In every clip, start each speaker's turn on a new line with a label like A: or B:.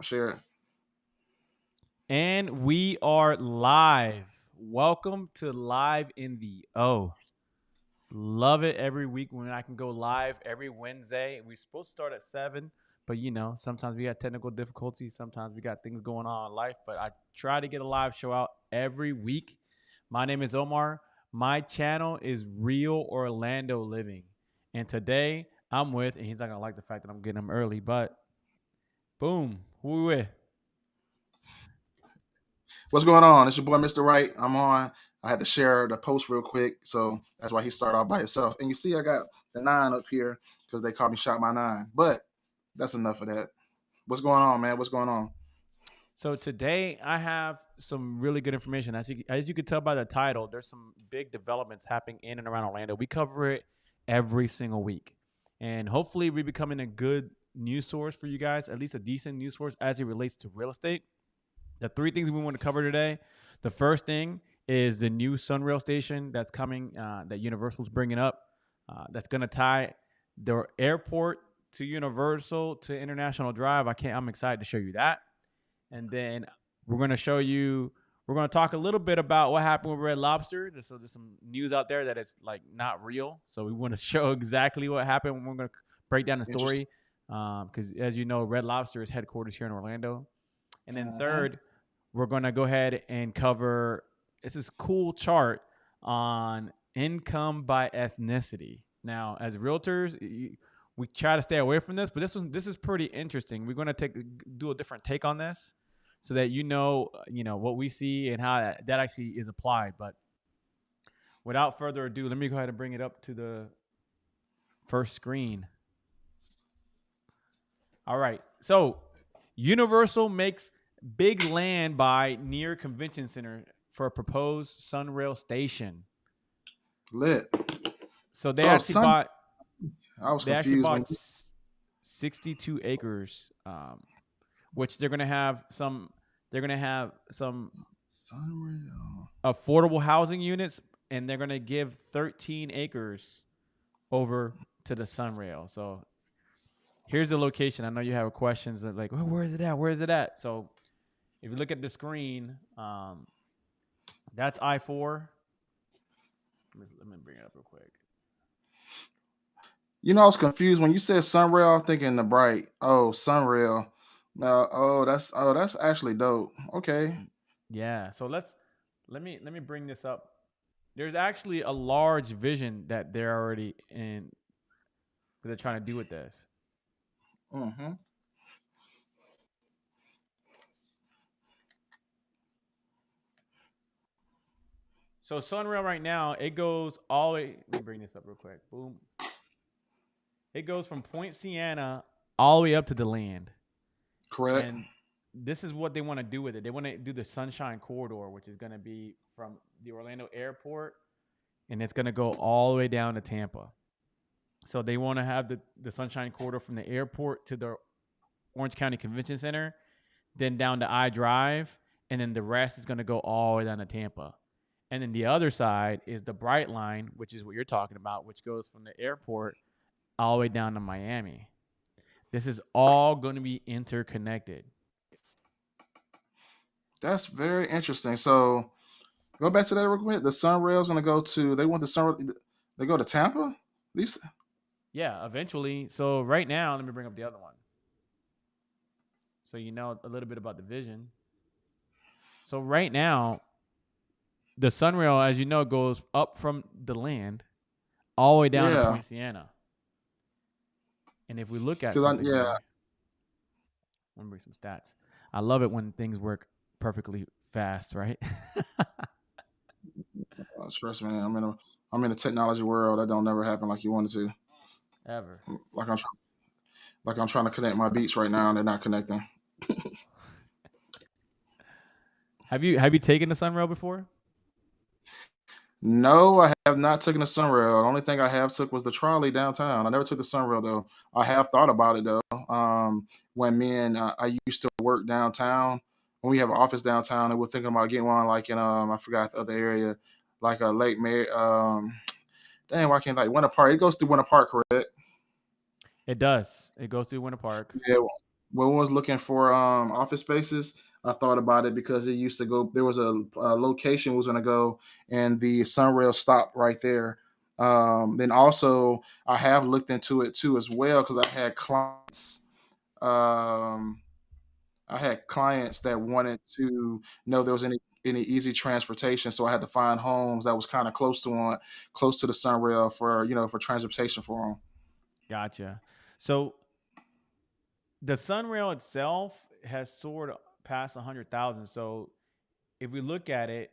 A: share it.
B: And we are live. Welcome to Live in the O. Love it every week when I can go live every Wednesday. We're supposed to start at 7, but sometimes we got technical difficulties. Sometimes we got things going on in life, but I try to get a live show out every week. My name is Omar. My channel is Real Orlando Living. And today I'm with, and he's not going to like the fact that I'm getting him early, but boom, who we with?
A: What's going on? It's your boy, Mr. Wright. I'm on. I had to share the post real quick, so that's why he started off by himself. And you see, I got the 9 up here because they called me Shot My 9. But that's enough of that. What's going on, man? What's going on?
B: So today I have some really good information. As you can tell by the title, there's some big developments happening in and around Orlando. We cover it every single week. And hopefully we're becoming a good news source for you guys, at least a decent news source as it relates to real estate. The 3 things we want to cover today. The first thing is the new Sunrail station that's coming, that Universal's bringing up. That's going to tie the airport to Universal to International Drive. I'm excited to show you that. And then we're going to talk a little bit about what happened with Red Lobster. So there's some news out there that it's like not real. So we want to show exactly what happened. We're going to break down the story because as you know, Red Lobster is headquarters here in Orlando. And then third, we're going to go ahead and cover this cool chart on income by ethnicity. Now, as realtors, we try to stay away from this, but this is pretty interesting. We're going to do a different take on this so that you know what we see and how that actually is applied. But without further ado, let me go ahead and bring it up to the first screen. All right. So Universal makes big land buy near convention center for a proposed Sunrail station.
A: Lit.
B: So they actually bought.
A: I was confused when
B: 62 acres, which they're gonna have some. They're gonna have some
A: Sunrail
B: affordable housing units, and they're gonna give 13 acres over to the Sunrail. So here's the location. I know you have questions that like, oh, where is it at? Where is it at? So if you look at the screen, that's I-4. Let me bring it up real quick.
A: I was confused when you said Sunrail. I'm thinking the bright. Oh, Sunrail. That's actually dope. Okay.
B: Yeah. So let me bring this up. There's actually a large vision that they're already in. That they're trying to do with this.
A: Mm-hmm.
B: So Sunrail right now, it goes all the way. Let me bring this up real quick. Boom. It goes from Point Siena all the way up to the land.
A: Correct.
B: And this is what they want to do with it. They want to do the Sunshine Corridor, which is going to be from the Orlando airport, and it's going to go all the way down to Tampa. So they want to have the Sunshine Corridor from the airport to the Orange County Convention Center, then down to I Drive, and then the rest is going to go all the way down to Tampa. And then the other side is the Bright Line, which is what you're talking about, which goes from the airport all the way down to Miami. This is all going to be interconnected.
A: That's very interesting. So go back to that real quick. The Sunrail is going to go to. They want the Sunrail. They go to Tampa.
B: Yeah, eventually. So right now, let me bring up the other one. So you know a little bit about the vision. So right now, the Sunrail, as you know, goes up from the land all the way down to Point Siena. And if we look at something here, let me bring some stats. I love it when things work perfectly fast, right?
A: Trust me, I'm in a technology world. That don't never happen like you wanted to.
B: Ever.
A: Like I'm trying to connect my beats right now, and they're not connecting.
B: Have you taken the Sunrail before?
A: No, I have not taken the Sunrail. The only thing I have took was the trolley downtown. I never took the Sunrail though. I have thought about it though. When me and I used to work downtown, when we have an office downtown, and we're thinking about getting one like in I forgot the other area, like a Lake Mary. Dang, why can't like Winter Park? It goes through Winter Park, correct?
B: It does. It goes through Winter Park.
A: Yeah. when I was looking for office spaces, I thought about it because it used to go. There was a location was going to go, and the Sunrail stopped right there. Then also, I have looked into it too as well because Um, I had clients that wanted to know there was any easy transportation, so I had to find homes that was kind of close to the Sunrail for for transportation for them.
B: Gotcha. So the Sunrail itself has soared past 100,000. So if we look at it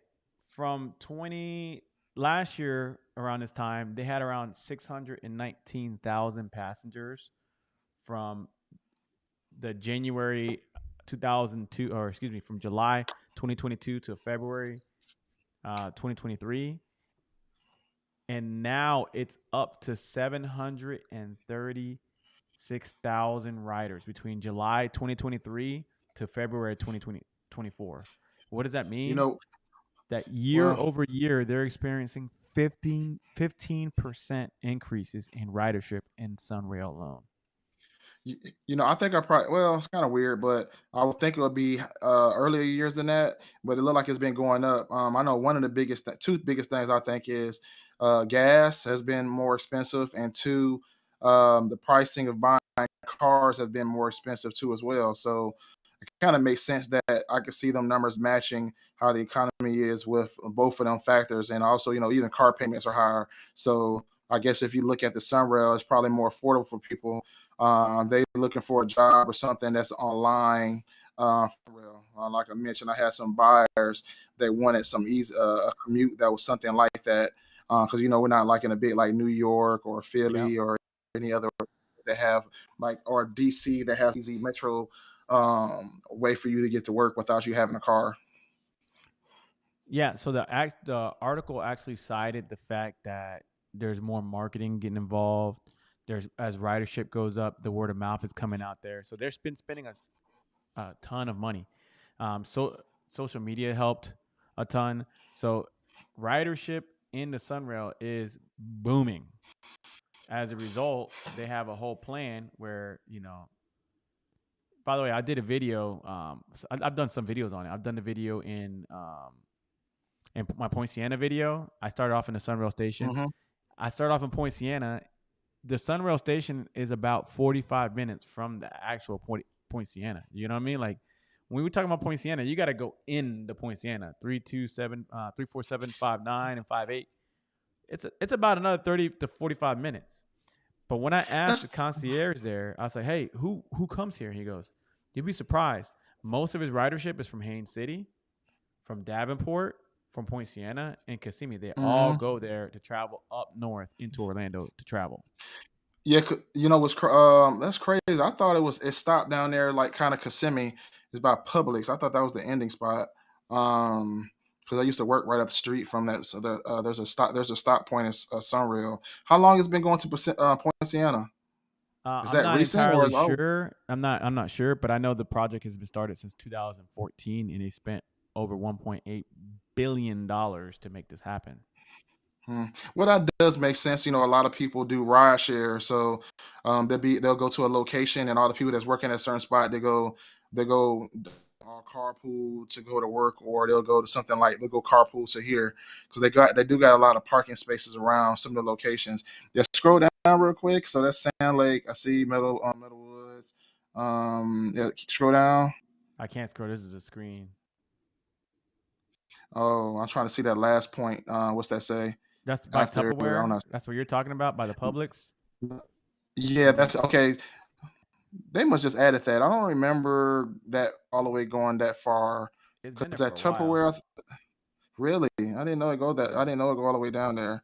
B: from 20 last year around this time, they had around 619,000 passengers from the January 2002, or excuse me, from July 2022 to February 2023. And now it's up to 736,000 riders between July 2023 to February 2024. What does that
A: You
B: mean?
A: know,
B: That year
A: well,
B: over year, they're experiencing 15% increases in ridership in Sunrail alone.
A: You, I think I probably well, it's kind of weird, but I would think it would be earlier years than that. But it looked like it's been going up. I know one of the two biggest things I think is gas has been more expensive, and two, the pricing of buying cars have been more expensive too as well. So it kind of makes sense that I could see them numbers matching how the economy is with both of them factors, and also even car payments are higher. So I guess if you look at the Sunrail, it's probably more affordable for people. They looking for a job or something that's online. Like I mentioned, I had some buyers that wanted some easy a commute that was something like that because we're not like in a big like New York or
B: Yep.
A: Philly or any other that have like or DC that has easy metro way for you to get to work without you having a car.
B: Yeah, so the article actually cited the fact that there's more marketing getting involved. There's as ridership goes up, the word of mouth is coming out there. So they've been spending a ton of money. So social media helped a ton. So ridership in the Sunrail is booming. As a result, they have a whole plan where By the way, I did a video. I've done some videos on it. I've done the video in my Point Siena video. I started off in the Sunrail station.
A: Hmm.
B: I started off in Point Siena. The Sunrail station is about 45 minutes from the actual Point Siena. You know what I mean? Like when we talk about Point Siena, you got to go in the Point Siena 327, 347, 59, and 58. It's about another 30 to 45 minutes. But when I asked
A: That's
B: the concierge there, I was like, "Hey, who comes here?" He goes, "You'll be surprised. Most of his ridership is from Haines City, from Davenport, from Point Siena, and Kissimmee. They all
A: mhm.
B: go there to travel up north into Orlando to travel."
A: Yeah, that's crazy. I thought it stopped down there like kind of Kissimmee. It's by Publix. I thought that was the ending spot. Because I used to work right up the street from that. So there's a stop point in Sunrail. How long has it been going to Point Siena? Is
B: I'm
A: that
B: not
A: recent or
B: entirely
A: is oh?
B: sure. I'm not sure, but I know the project has been started since 2014, and they spent over 1.8 billion dollars to make this happen.
A: Hmm. Well, that does make sense. A lot of people do ride share, so they'll go to a location, and all the people that's working at a certain spot, they go carpool to go to work, or they'll go to something like they'll go carpool to here because they do got a lot of parking spaces around some of the locations. Just scroll down real quick. So that's Sand Lake. I see Meadow Woods. Yeah, scroll down.
B: I can't scroll. This is a screen.
A: Oh, I'm trying to see that last point. What's that say
B: That's by
A: after? I'm
B: Tupperware.
A: not.
B: That's what you're talking about by the Publix.
A: Yeah,
B: Let me.
A: that's okay. They must just added that. I don't remember that all the way going that far.
B: It's been
A: Cause
B: there for
A: that
B: a while.
A: Tupperware, really, I didn't know it go that. I
B: Yeah.
A: didn't know it go all the way down there.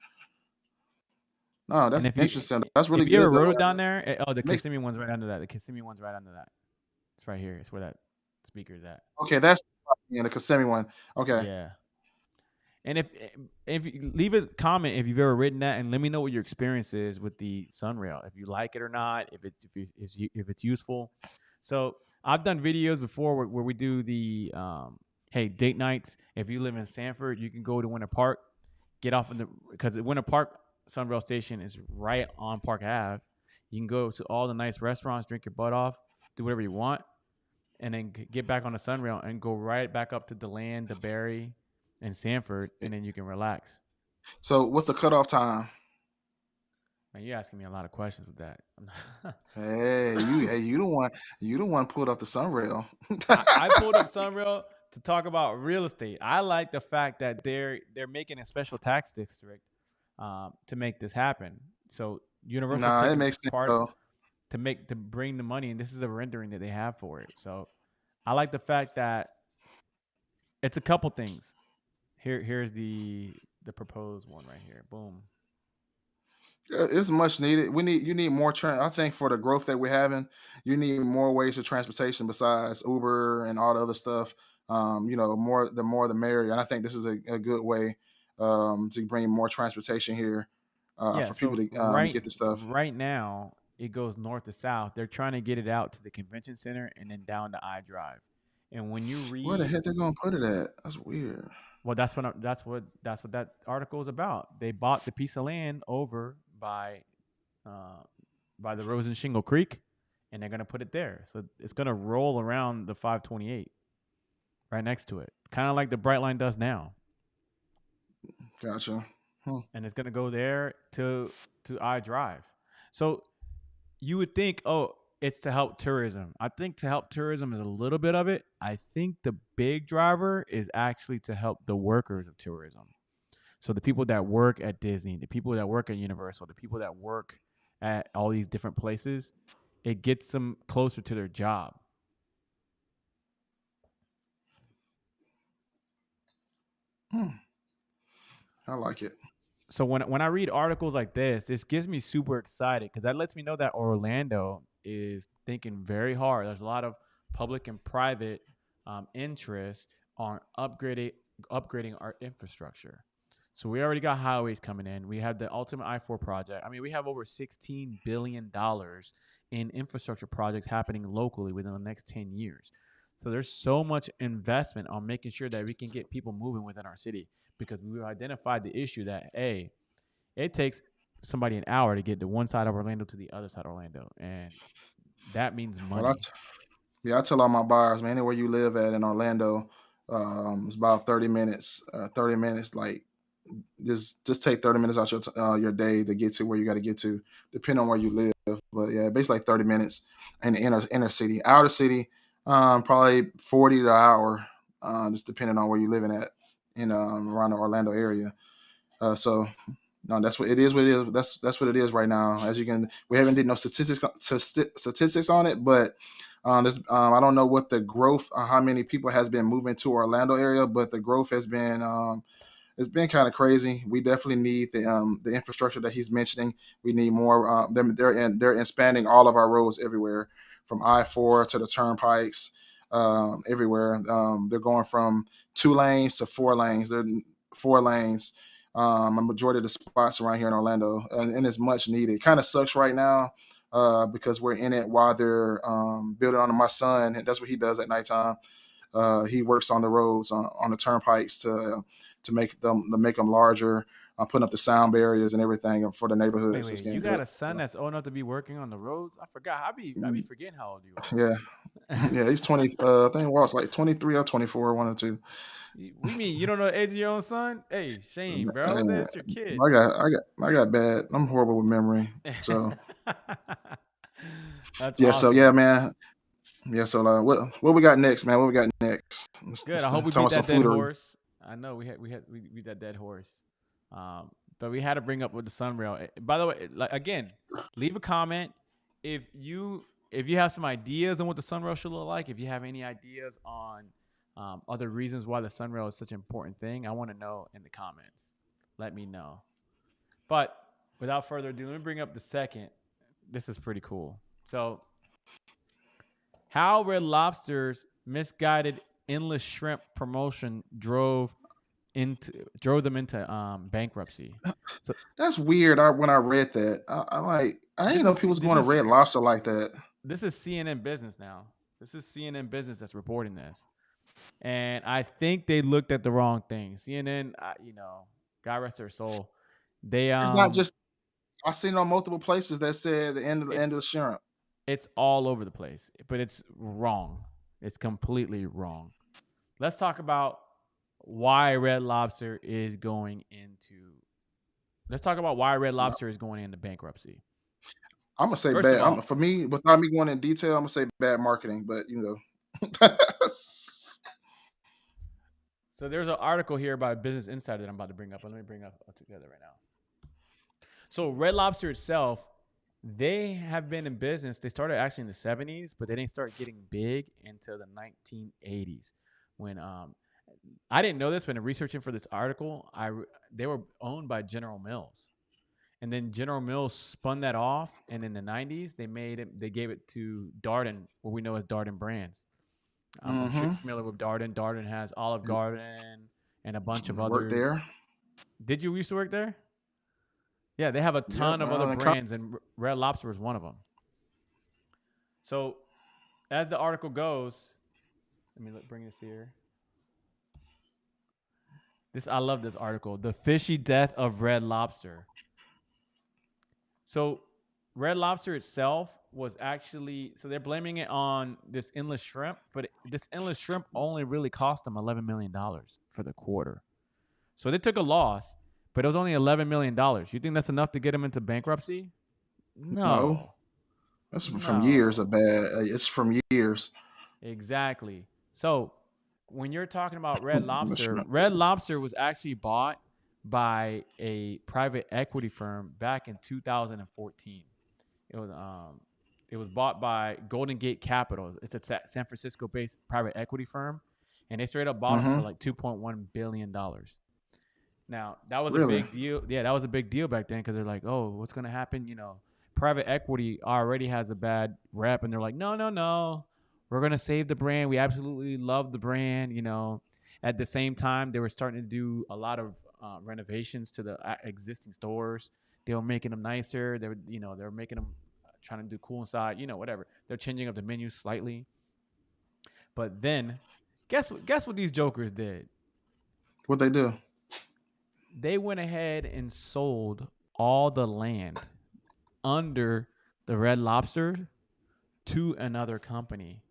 A: No,
B: And
A: that's
B: if you
A: interesting. That's really
B: if you ever
A: good though.
B: rode it
A: I
B: down
A: mean,
B: there, the
A: it makes
B: Kissimmee one's right under that. The Kissimmee one's right under that. It's right here. It's where that speaker is at.
A: okay. That's yeah, the Kissimmee one. Okay.
B: Yeah. And if you leave a comment if you've ever ridden that, and let me know what your experience is with the Sunrail. If you like it or not, if it's useful. So I've done videos before where we do the hey date nights. If you live in Sanford, you can go to Winter Park, get off in the because Winter Park Sunrail Station is right on Park Ave. You can go to all the nice restaurants, drink your butt off, do whatever you want, and then get back on the Sunrail and go right back up to DeLand, DeBerry, and Sanford, and then you can relax.
A: So what's the cutoff time?
B: Man, you're asking me a lot of questions with that.
A: You the one pulled up the Sunrail.
B: I pulled up Sunrail to talk about real estate. I like the fact that they're making a special tax district to make this happen. So Universal's
A: Nah, it
B: taking
A: makes sense
B: part
A: though.
B: to bring the money, and this is a rendering that they have for it. So I like the fact that it's a couple things. Here's the proposed one right here. Boom.
A: It's much needed. You need more. I think for the growth that we're having, you need more ways of transportation besides Uber and all the other stuff. More the merrier. And I think this is a good way to bring more transportation here
B: Yeah.
A: for people
B: So
A: to get the stuff.
B: right now it goes north to south. They're trying to get it out to the convention center and then down to I Drive. And when you
A: Where the
B: read,
A: heck they're gonna put it at? That's weird.
B: well, that's what that article is about. They bought the piece of land over uh, by the Rose and Shingle Creek, and they're gonna put it there. So it's gonna roll around the 528 right next to it, kind of like the Brightline does now.
A: Gotcha. Hmm.
B: And it's gonna go there to I Drive. So you would think, oh, it's to help tourism. I think to help tourism is a little bit of it. I think the big driver is actually to help the workers of tourism. So the people that work at Disney, the people that work at Universal, the people that work at all these different places, it gets them closer to their job.
A: Hmm. I like it.
B: So when I read articles like this gives me super excited because that lets me know that Orlando is thinking very hard. There's a lot of public and private interest on upgrading our infrastructure. So we already got highways coming in. We have the Ultimate I-4 project. I mean, we have over $16 billion in infrastructure projects happening locally within the next 10 years. So there's so much investment on making sure that we can get people moving within our city because we identified the issue that, hey, it takes somebody an hour to get to one side of Orlando to the other side of Orlando. And that means
A: Well,
B: money.
A: yeah, I tell all my buyers, man, anywhere you live at in Orlando, it's about 30 minutes. 30 minutes, like just take 30 minutes out your day to get to where you got to get to, depending on where you live. But yeah, basically like 30 minutes in the inner city. Outer city, probably 40 to an hour, just depending on where you're living at in around the Orlando area. So no, that's what it is. What it is. That's what it is right now. As you can, we haven't did no statistics on it, but there's I don't know what the growth, how many people has been moving to Orlando area, but the growth has been it's been kind of crazy. We definitely need the infrastructure that he's mentioning. We need more. They're expanding all of our roads everywhere, from I-4 to the turnpikes, everywhere. They're going from 2 lanes to 4 lanes. They're 4 lanes. A majority of the spots around here in Orlando, and it's much needed. Kind of sucks right now because we're in it while they're building on my son, and that's what he does at nighttime. He works on the roads on the turnpikes to make them larger, putting up the sound barriers and everything for the
B: Wait,
A: neighborhoods. It's
B: wait,
A: getting
B: you got a
A: built.
B: son that's old enough to be working on the roads? I forgot. I be
A: Mm,
B: forgetting how old you
A: yeah,
B: are.
A: yeah. He's 20. I think Walt's like 23 or 24, one or two.
B: We mean you don't know the age of your own son? Hey, shame, bro.
A: Yeah,
B: That's your kid.
A: I got bad. I'm horrible with memory. So
B: That's
A: yeah, so
B: awesome.
A: yeah, man. Yeah, so what we got next, man? What we got next?
B: Good.
A: Let's
B: I hope we
A: talk
B: beat
A: about some
B: that dead
A: foodery.
B: horse. I know we beat that dead horse. Um, but we had to bring up with the Sunrail. By the way, like again, leave a comment if you have some ideas on what the Sunrail should look like. If you have any ideas on other reasons why the Sunrail is such an important thing, I want to know in the comments. Let me know. But without further ado, let me bring up the second. This is pretty cool. So, how Red Lobster's misguided endless shrimp promotion drove them into bankruptcy. So
A: That's weird. When I read that, I didn't
B: this
A: know
B: is
A: people was
B: this
A: going to
B: is
A: Red Lobster like that.
B: this is CNN Business now. This is CNN Business that's reporting this, and I think they looked at the wrong thing. CNN, God rest their soul. They
A: It's not just I seen it on multiple places that said the end of the
B: it's
A: shrimp.
B: It's all over the place, but it's wrong. It's completely wrong. Let's talk about why Red Lobster is going into. Let's talk about why Red
A: Yeah.
B: Lobster is going into bankruptcy.
A: I'm gonna say
B: First of
A: bad.
B: all,
A: For me, without me going in detail, I'm gonna say bad marketing. But
B: so there's an article here by Business Insider that I'm about to bring up. Let me bring up together right now. So Red Lobster itself, they have been in business. They started actually in the 70s, but they didn't start getting big until the 1980s. When I didn't know this, but in researching for this article, they were owned by General Mills, and then General Mills spun that off, and in the 90s they gave it to Darden, what we know as Darden Brands. I'm sure you're
A: mm-hmm.
B: familiar with Darden. Darden has Olive Garden and a bunch of
A: Work
B: other.
A: there.
B: Did you used to work there? Yeah, they have a
A: Yep.
B: ton of other brands, and Red Lobster is one of them. So, as the article goes, let me bring this here. I love this article. The fishy death of Red Lobster. So, Red Lobster itself was actually, so they're blaming it on this endless shrimp, but this endless shrimp only really cost them $11 million for the quarter. So they took a loss, but it was only $11 million. You think that's enough to get them into bankruptcy?
A: No,
B: No.
A: that's from years of
B: No.
A: bad. It's from years.
B: Exactly. So when you're talking about Red Lobster was actually bought by a private equity firm back in 2014. It was it was bought by Golden Gate Capital. It's a San Francisco-based private equity firm, and they straight up bought them for
A: Mm-hmm.
B: like $2.1 billion. Now, that was a
A: Really?
B: big deal. Yeah, that was a big deal back then because they're like, oh, what's going to happen? Private equity already has a bad rep. And they're like, no, no, no. We're going to save the brand. We absolutely love the brand. At the same time, they were starting to do a lot of renovations to the existing stores. They were making them nicer. They were making them trying to do cool inside, whatever. They're changing up the menu slightly. But then, guess what these jokers did?
A: What they do?
B: They went ahead and sold all the land under the Red Lobster to another company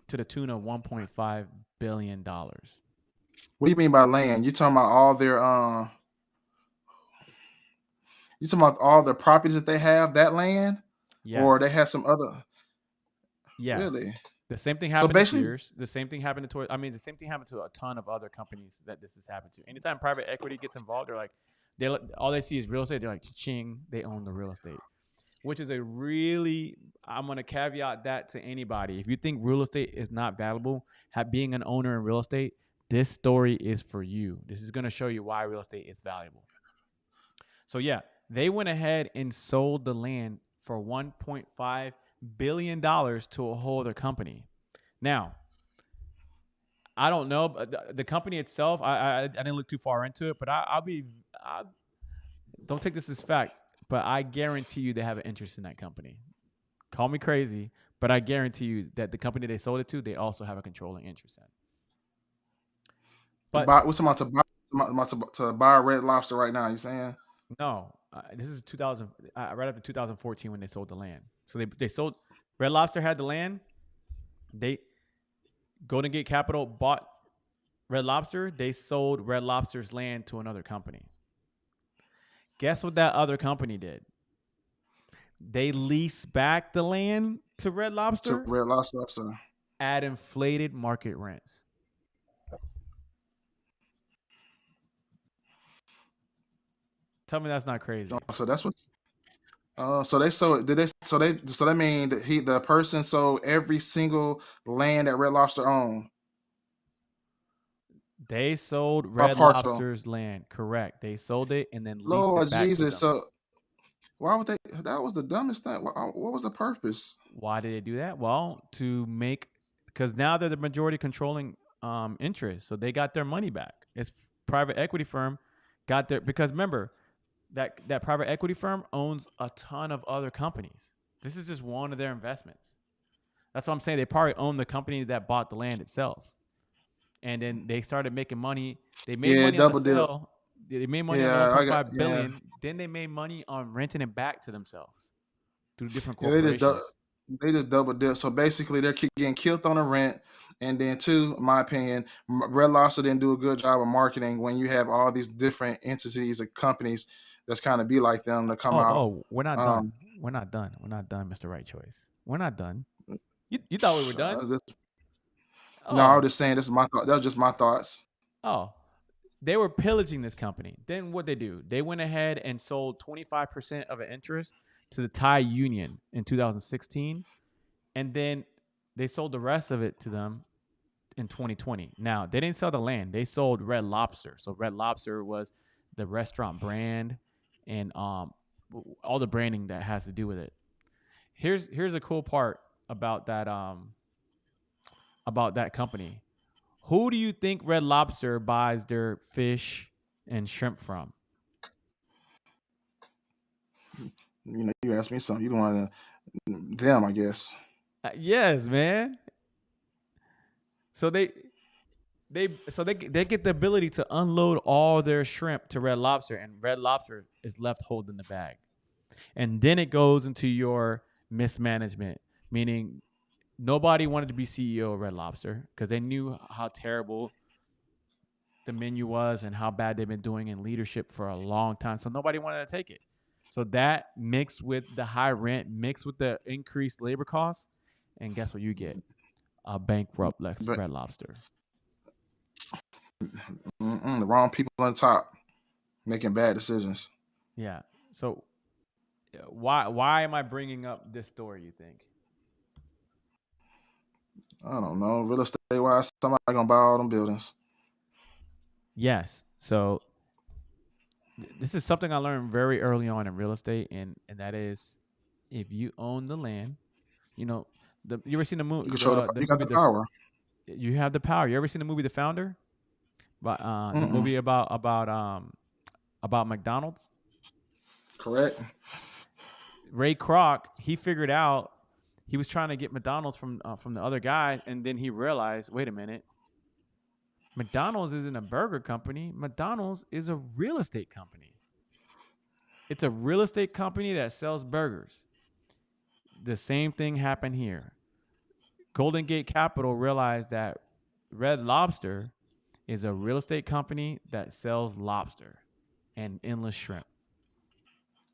B: to the tune of $1.5 billion.
A: What do you mean by land? You talking about all their You talking about all the properties that they have, that land, or they
B: Yes.
A: have some other?
B: Yes.
A: Really?
B: The same thing
A: So
B: happened to
A: basically,
B: Sears. The same thing happened to the same thing happened to a ton of other companies that this has happened to. Anytime private equity gets involved, they're like, all they see is real estate. They're like, ching, they own the real estate, which is I'm going to caveat that to anybody. If you think real estate is not valuable, being an owner in real estate, this story is for you. This is going to show you why real estate is valuable. So yeah, they went ahead and sold the land for $1.5 billion to a whole other company. Now, I don't know, but the company itself, I didn't look too far into it, but I don't take this as fact, but I guarantee you they have an interest in that company. Call me crazy, but I guarantee you that the company they sold it to, they also have a controlling interest in.
A: to
B: But
A: buy, what's about to buy a Red Lobster right now? You saying?
B: no, this is 2000, right after 2014 when they sold the land. So they sold. Red Lobster had the land. They Golden Gate Capital bought Red Lobster. They sold Red Lobster's land to another company. Guess what that other company did? They leased back the land to Red
A: To
B: Lobster
A: Red Lobster? So,
B: at inflated market rents. Tell me that's not crazy.
A: so that's what. So they sold. Did they? So that mean that the person sold every single land that Red Lobster owned
B: They sold
A: or
B: Red
A: partial.
B: Lobster's land. Correct. They sold it and then leased
A: Lord
B: it back to
A: Jesus.
B: them.
A: So why would they? That was the dumbest thing. What was the purpose?
B: Why did they do that? Well, because now they're the majority controlling interest, so they got their money back. It's private equity firm got their because remember that private equity firm owns a ton of other companies. This is just one of their investments. That's what I'm saying. They probably own the company that bought the land itself, and then they started making money. They made
A: Yeah,
B: money on the
A: double dip.
B: sale. They made money on the
A: Yeah, I got.
B: 1.5
A: Yeah,
B: billion. Then they made money on renting it back to themselves through different
A: yeah. They just
B: corporations.
A: They just double dip. So basically, they're getting killed on the rent. And then, two, in my opinion, Red Lobster didn't do a good job of marketing when you have all these different entities and companies that's kind of be like them to come
B: Oh,
A: out.
B: we're not
A: Um,
B: done. We're not done. We're not done, Mr. Right Choice. We're not done. You thought we were done?
A: this, no, I was
B: Oh,
A: just saying this is my thought. That was just my thoughts.
B: oh. They were pillaging this company. Then what they do? They went ahead and sold 25% of an interest to the Thai Union in 2016, and then they sold the rest of it to them in 2020. Now, they didn't sell the land. They sold Red Lobster. So Red Lobster was the restaurant brand and all the branding that has to do with it. Here's a cool part about that company. Who do you think Red Lobster buys their fish and shrimp from?
A: You asked me something. You don't want to them, I guess.
B: Yes, man. So they get the ability to unload all their shrimp to Red Lobster, and Red Lobster is left holding the bag. And then it goes into your mismanagement, meaning nobody wanted to be CEO of Red Lobster because they knew how terrible the menu was and how bad they've been doing in leadership for a long time. So nobody wanted to take it. So that mixed with the high rent, mixed with the increased labor costs, and guess what you get? A bankrupt
A: But
B: Red Lobster.
A: the wrong people on top making bad decisions.
B: Yeah. So why am I bringing up this story? You think?
A: I don't know. Real estate wise, somebody gonna buy all them buildings.
B: Yes. So this is something I learned very early on in real estate, and that is if you own the land, you know, you ever seen the movie
A: You control
B: the
A: you got
B: movie
A: the power.
B: you have the power. You ever seen the movie The Founder? But the
A: Mm-mm.
B: movie about McDonald's.
A: Correct.
B: Ray Kroc, he figured out he was trying to get McDonald's from the other guy, and then he realized, wait a minute, McDonald's isn't a burger company. McDonald's is a real estate company. It's a real estate company that sells burgers. The same thing happened here. Golden Gate Capital realized that Red Lobster is a real estate company that sells lobster and endless shrimp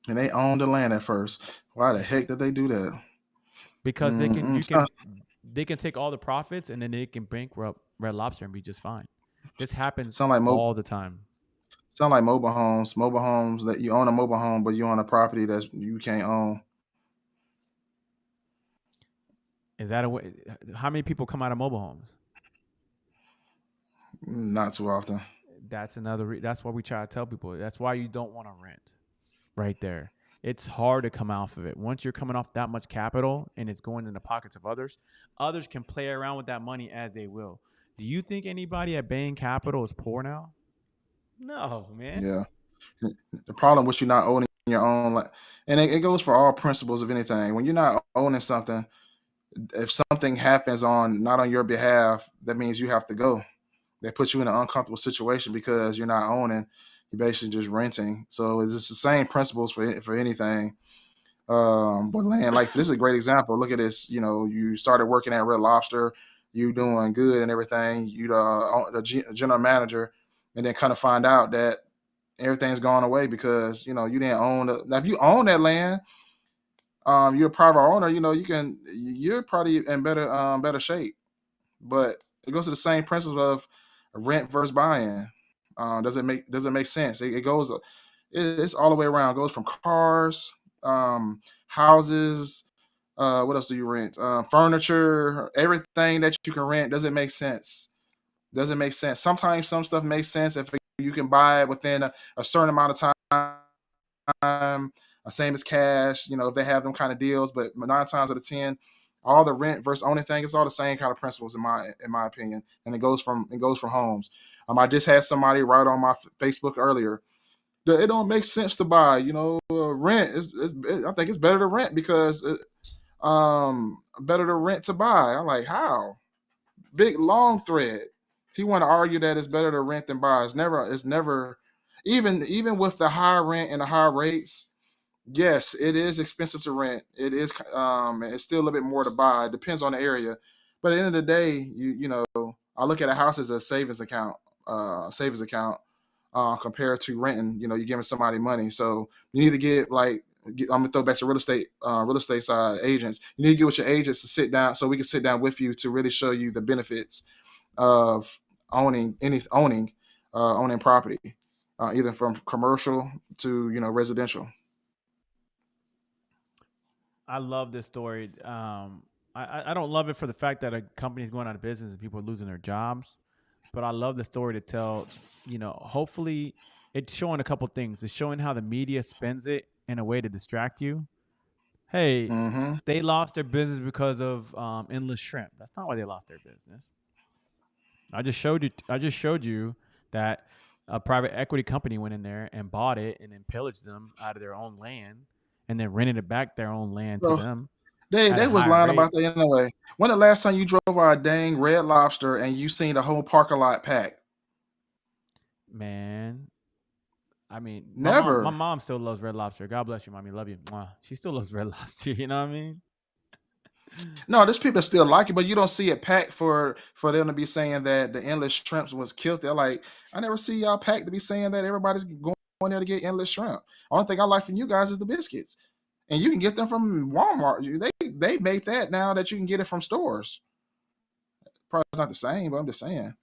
A: And they own the land at first. Why the heck did they do that?
B: because
A: Mm-mm. Sound,
B: they can take all the profits and then they can bankrupt Red Lobster and be just fine. This happens
A: sound like
B: all the time.
A: sound like mobile homes. Mobile homes that you own a mobile home, but you own a property that you can't own.
B: Is that a way? How many people come out of mobile homes?
A: Not too often.
B: That's another. That's why we try to tell people. That's why you don't want to rent. Right there, it's hard to come off of it. Once you're coming off that much capital and it's going in the pockets of others, others can play around with that money as they will. Do you think anybody at Bain Capital is poor now? No, man.
A: Yeah. The problem with you not owning your own, and it goes for all principles of anything. When you're not owning something, if something happens on not on your behalf, that means you have to go. They put you in an uncomfortable situation because you're not owning. You're basically just renting. So it's just the same principles for anything. But land, like this is a great example. Look at this. You started working at Red Lobster, you doing good and everything. You the general manager, and then kind of find out that everything's gone away because you didn't own. Now, if you own that land, you're a private owner. You're probably in better shape. But it goes to the same principle of rent versus buying. Does it make sense? It goes. It's all the way around. It goes from cars, houses. What else do you rent? Furniture, everything that you can rent. Does it make sense? Doesn't make sense. Sometimes some stuff makes sense if you can buy it within a certain amount of time. Same as cash. If they have them kind of deals, but 9 times out of 10, all the rent versus owning thing, it's all the same kind of principles in my opinion, and it goes from homes. I just had somebody write on my Facebook earlier that it don't make sense to buy. Rent I think it's better to rent because better to rent to buy. I'm like, how? Big long thread. He want to argue that it's better to rent than buy. It's never. Even with the high rent and the high rates, Yes, it is expensive to rent. It is, it's still a little bit more to buy. It depends on the area, but at the end of the day, you know, I look at a house as a savings account, compared to renting. You know, you're giving somebody money, so you need to get like. I'm gonna throw back to real estate side agents. You need to get with your agents to sit down, so we can sit down with you to really show you the benefits of owning property, either from commercial to residential.
B: I love this story. I don't love it for the fact that a company is going out of business and people are losing their jobs, but I love the story to tell. Hopefully, it's showing a couple things. It's showing how the media spends it in a way to distract you. Hey,
A: Hmm.
B: they lost their business because of endless shrimp. That's not why they lost their business. I just showed you. I just showed you that a private equity company went in there and bought it and then pillaged them out of their own land and then rented it back their own land to
A: So
B: them
A: they
B: at a
A: they was
B: higher
A: lying
B: rate.
A: about that anyway. When the last time you drove by a dang Red Lobster and you seen the whole parking lot packed?
B: Man, I mean, my
A: Never.
B: mom still loves Red Lobster. God bless you, mommy. Love you. Mwah. She still loves Red Lobster. You know what I mean?
A: No, there's people that still like it, but you don't see it packed for them to be saying that the endless shrimps was killed. They're like, I never see y'all packed to be saying that everybody's going there to get endless shrimp. Only thing I like from you guys is the biscuits, and you can get them from Walmart. They make that now that you can get it from stores. Probably not the same, but I'm just saying.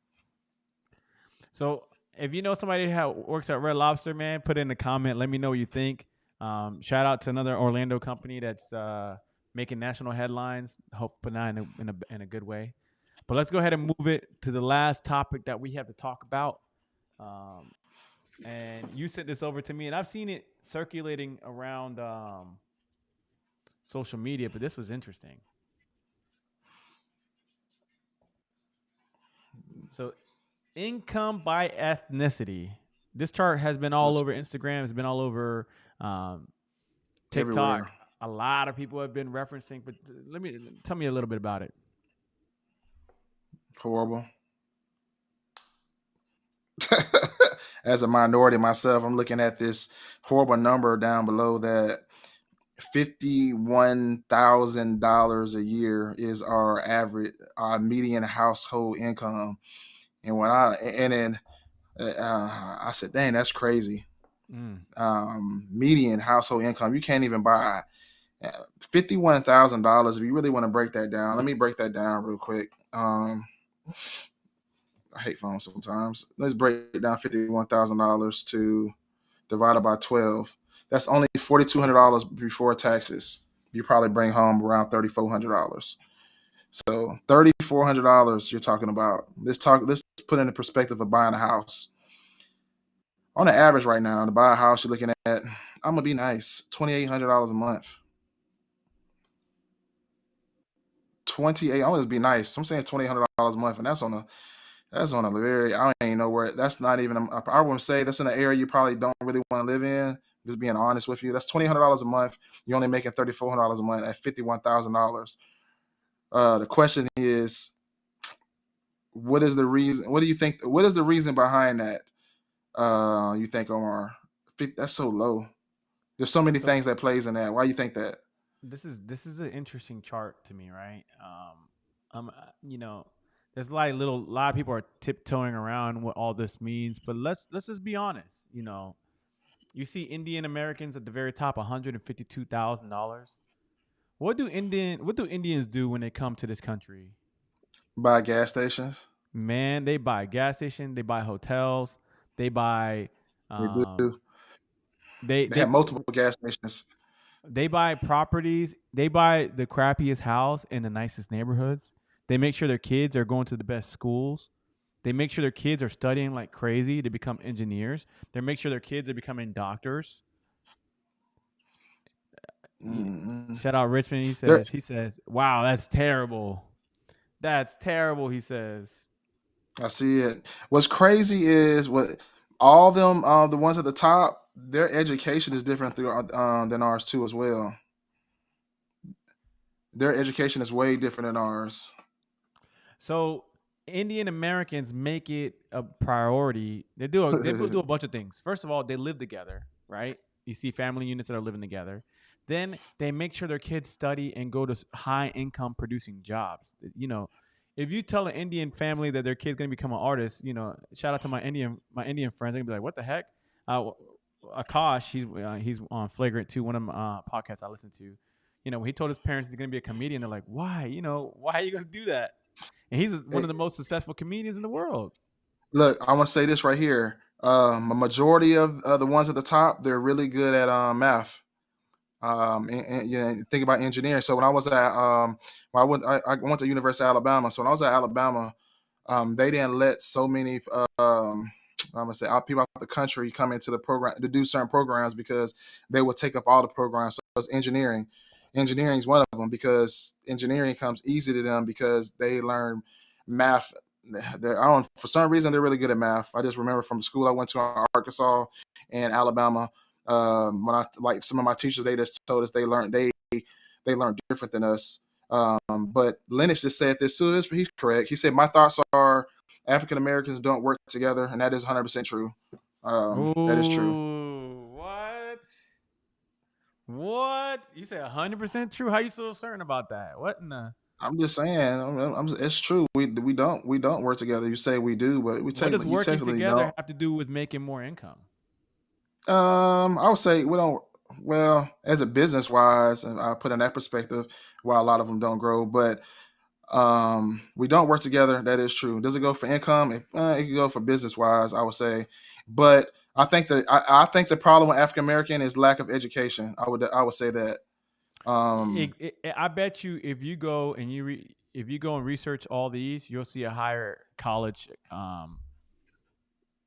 B: So if you know somebody who works at Red Lobster, man, put it in the comment. Let me know what you think. Shout out to another Orlando company that's making national headlines. Hope put that in a good way. But let's go ahead and move it to the last topic that we have to talk about. Um, and you sent this over to me, and I've seen it circulating around social media. But this was interesting. So income by ethnicity. This chart has been all over Instagram. It's been all over um, TikTok.
A: Everywhere.
B: A lot of people have been referencing, but tell me a little bit about it.
A: Horrible. As a minority myself, I'm looking at this horrible number down below that $51,000 a year is our median household income. And then I said, dang, that's crazy.
B: Mm.
A: Median household income, you can't even buy $51,000. If you really want to break that down, let me break that down real quick. I hate phones sometimes. Let's break it down. $51,000 to divided by 12. That's only $4,200 before taxes. You probably bring home around $3,400. So $3,400 you're talking about. Let's put in the perspective of buying a house. On the average right now, to buy a house, you're looking at, I'm gonna be nice, $2,800 a month. 28. I'm gonna be nice. I'm saying $2,800 a month, and that's on a very, I don't even know where, that's not even, I wouldn't say that's in an area you probably don't really want to live in. Just being honest with you, that's $2,800 a month. You're only making $3,400 a month at $51,000. The question is, what is the reason? What do you think? What is the reason behind that? You think, Omar? That's so low. There's so many
B: So
A: things that plays in that. Why you think that?
B: this is an interesting chart to me, right? You know, there's like a lot of people are tiptoeing around what all this means, but let's just be honest. You see Indian Americans at the very top, $152,000. What do Indians do when they come to this country?
A: Buy gas stations.
B: Man, they buy gas station, they buy hotels, they buy
A: They
B: um
A: do.
B: they
A: They
B: they
A: have multiple gas stations.
B: they buy properties, they buy the crappiest house in the nicest neighborhoods. They make sure their kids are going to the best schools. They make sure their kids are studying like crazy to become engineers. They make sure their kids are becoming doctors.
A: Mm-mm.
B: Shout out Richmond. He
A: There,
B: says, wow, that's terrible. That's terrible, he says.
A: I see it. What's crazy is what all them the ones at the top, their education is different than ours too as well. Their education is way different than ours.
B: So Indian Americans make it a priority. They do a bunch of things. First of all, they live together, right? You see family units that are living together. Then they make sure their kids study and go to high income producing jobs. If you tell an Indian family that their kid's gonna become an artist, shout out to my Indian friends, they're gonna be like, "What the heck?" Uh, Akash, he's on Flagrant 2, one of my podcasts I listen to. When he told his parents he's gonna be a comedian, they're like, "Why? Why are you gonna do that?" And he's one
A: Eh,
B: of the most successful comedians in the world.
A: Look, I want to say this right here. A majority of the ones at the top, they're really good at math. And think about engineering. So when I was at I went to University of Alabama. So when I was at Alabama, they didn't let so many I'm gonna say people out the country come into the program to do certain programs because they would take up all the programs. So it's engineering. Engineering is one of them because engineering comes easy to them because they learn math. I don't, for some reason they're really good at math. I just remember from the school I went to in Arkansas and Alabama. When I like some of my teachers, they just told us they learned different than us. But Lennox just said this too. He's correct. He said my thoughts are African Americans don't work together, and that is 100% true. That is true.
B: Ooh, what? What? You say 100% true? How you so certain about that? What in the?
A: I'm just saying, it's true. We don't work together. You say we do, but we
B: What does
A: technically you
B: working
A: technically don't.
B: together have to do with making more income?
A: I would say we don't. Well, as a business wise, and I put in that perspective, why a lot of them don't grow, but we don't work together. That is true. Does it go for income? It can go for business wise, I would say, but I think the problem with African American is lack of education. I would say that. Um,
B: I bet you if you go and research all these, you'll see a higher college.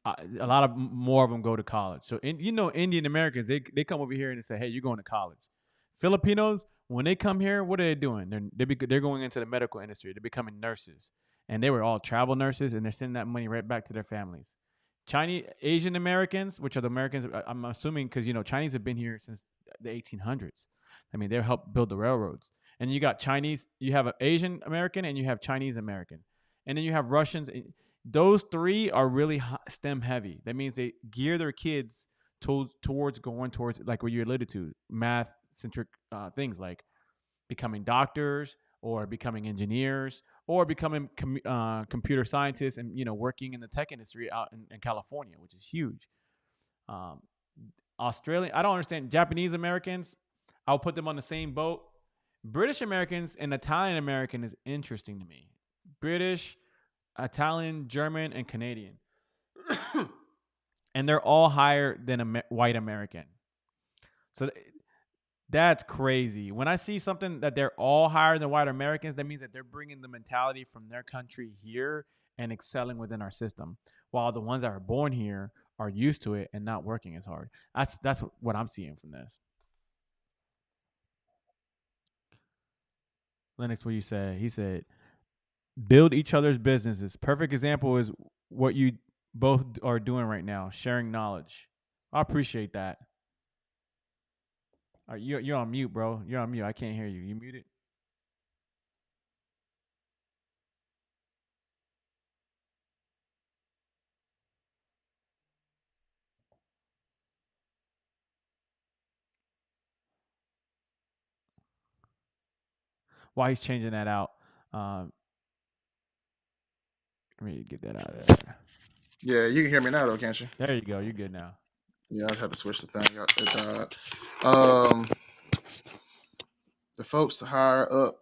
B: A lot of more of them go to college. So Indian Americans, they come over here and they say, "Hey, you're going to college." Filipinos, when they come here, what are they doing? They're going into the medical industry. They're becoming nurses, and they were all travel nurses, and they're sending that money right back to their families. Chinese Asian Americans, which are the Americans, I'm assuming because Chinese have been here since the 1800s. I mean, they helped build the railroads. And you got Chinese, you have an Asian American, and you have Chinese American, and then you have Russians. Those three are really STEM heavy. That means they gear their kids towards going towards, like what you alluded to, math centric things like becoming doctors or becoming engineers or becoming computer scientists and working in the tech industry out in California, which is huge. Um, Australian, I don't understand Japanese Americans. I'll put them on the same boat. British Americans and Italian American is interesting to me. British, Italian, German, and Canadian, and they're all higher than a white American. So that's crazy. When I see something that they're all higher than white Americans, that means that they're bringing the mentality from their country here and excelling within our system, while the ones that are born here are used to it and not working as hard. That's what I'm seeing from this. Lennox, what you said? He said, "Build each other's businesses." Perfect example is what you both are doing right now, sharing knowledge. I appreciate that. You're on mute, bro. You're on mute. I can't hear you. You muted? While he's changing that out, um, let me get that out of there.
A: yeah, you can hear me now though, can't you?
B: There you go. You're good now.
A: Yeah, I had to switch the thing. Um, the folks higher up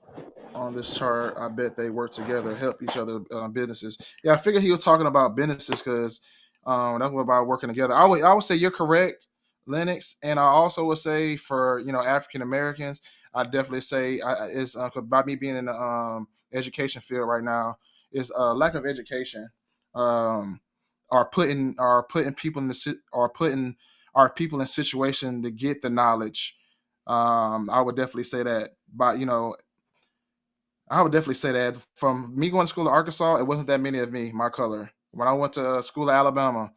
A: on this chart, I bet they work together, help each other businesses. Yeah, I figured he was talking about businesses because that's what about working together. I would say you're correct, Lennox, and I also would say for African Americans, I definitely say it's by me being in the education field right now is lack of education. Um, are putting people in are people in situation to get the knowledge. I would definitely say that, but I would definitely say that from me going to school in Arkansas, it wasn't that many of me, my color. When I went to school in Alabama,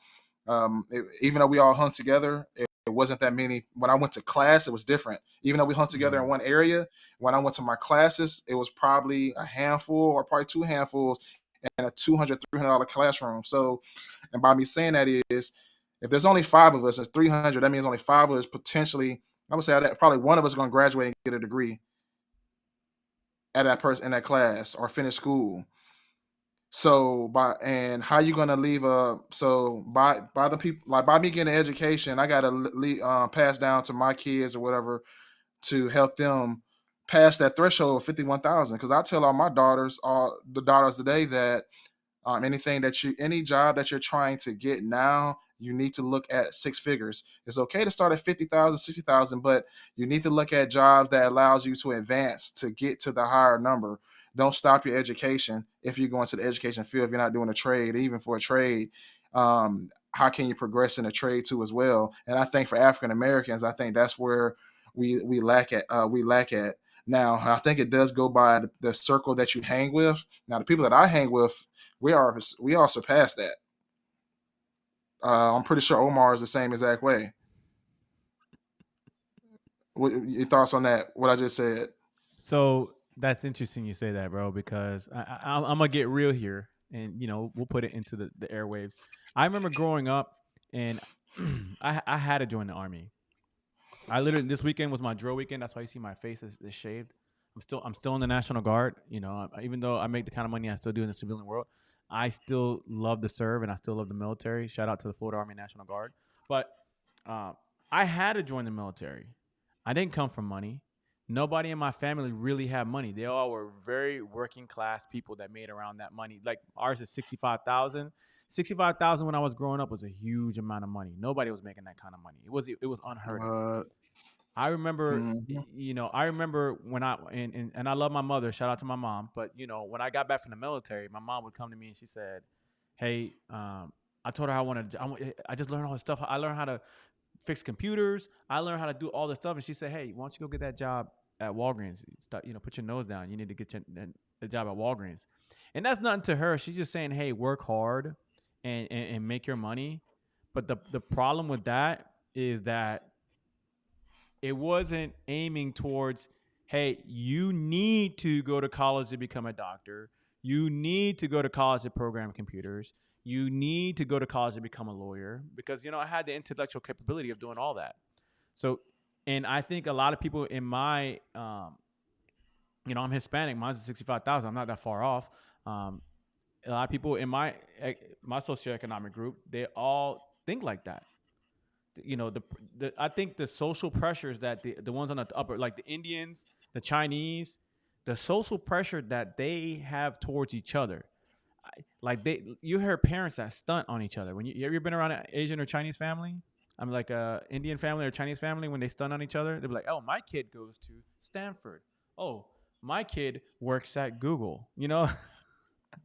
A: even though we all hung together, it wasn't that many. When I went to class, it was different. Even though we hung together in
B: Mm.
A: one area, when I went to my classes, it was probably a handful or probably two handfuls in a $200, $300 classroom. So, and by me saying that is If there's only five of us, it's 300. That means only five of us potentially. I would say that probably one of us is going to graduate and get a degree at that person in that class or finish school. So by and how you gonna leave a so by the people like by me getting an education, I gotta pass down to my kids or whatever to help them pass that threshold of 51,000. Because I tell all my daughters, all the daughters today, that anything that you, any job that you're trying to get now, you need to look at six figures. It's okay to start at 50,000, 60,000, but you need to look at jobs that allows you to advance to get to the higher number. Don't stop your education if you're going to the education field. If you're not doing a trade, even for a trade, how can you progress in a trade too as well? And I think for African Americans, I think that's where we lack at. We lack at. Now, I think it does go by the circle that you hang with. Now, the people that I hang with, we are surpassed that. I'm pretty sure Omar is the same exact way. What your thoughts on that? What I just said?
B: So that's interesting you say that, bro, because I'm gonna get real here, and we'll put it into the airwaves. I remember growing up, and I had to join the army. I literally, this weekend was my drill weekend. That's why you see my face is shaved. I'm still in the National Guard. Even though I make the kind of money I still do in the civilian world, I still love to serve and I still love the military. Shout out to the Florida Army National Guard. But uh, I had to join the military. I didn't come from money. Nobody in my family really had money. They all were very working class people that made around that money. Like ours is 65,000. 65,000 when I was growing up was a huge amount of money. Nobody was making that kind of money. It was unheard of.
A: Uh,
B: I remember,
A: mhm.
B: I remember when and I love my mother. Shout out to my mom. But when I got back from the military, my mom would come to me and she said, "Hey, I told her I wanted. I just learned all this stuff. I learned how to fix computers. I learned how to do all this stuff." And she said, "Hey, why don't you go get that job at Walgreens? Start, put your nose down. You need to get a job at Walgreens." And that's nothing to her. She's just saying, "Hey, work hard and make your money." But the problem with that is that it wasn't aiming towards, hey, you need to go to college to become a doctor. You need to go to college to program computers. You need to go to college to become a lawyer because, I had the intellectual capability of doing all that. So, and I think a lot of people in my, I'm Hispanic. Mine's 65,000. I'm not that far off. Um, a lot of people in my socioeconomic group, they all think like that. The I think the social pressures that the ones on the upper, like the Indians, the Chinese, the social pressure that they have towards each other, like you hear parents that stunt on each other. When you ever been around an Asian or Chinese family, I'm like a Indian family or Chinese family, when they stunt on each other, they'll be like, "Oh, my kid goes to Stanford. Oh, my kid works at Google."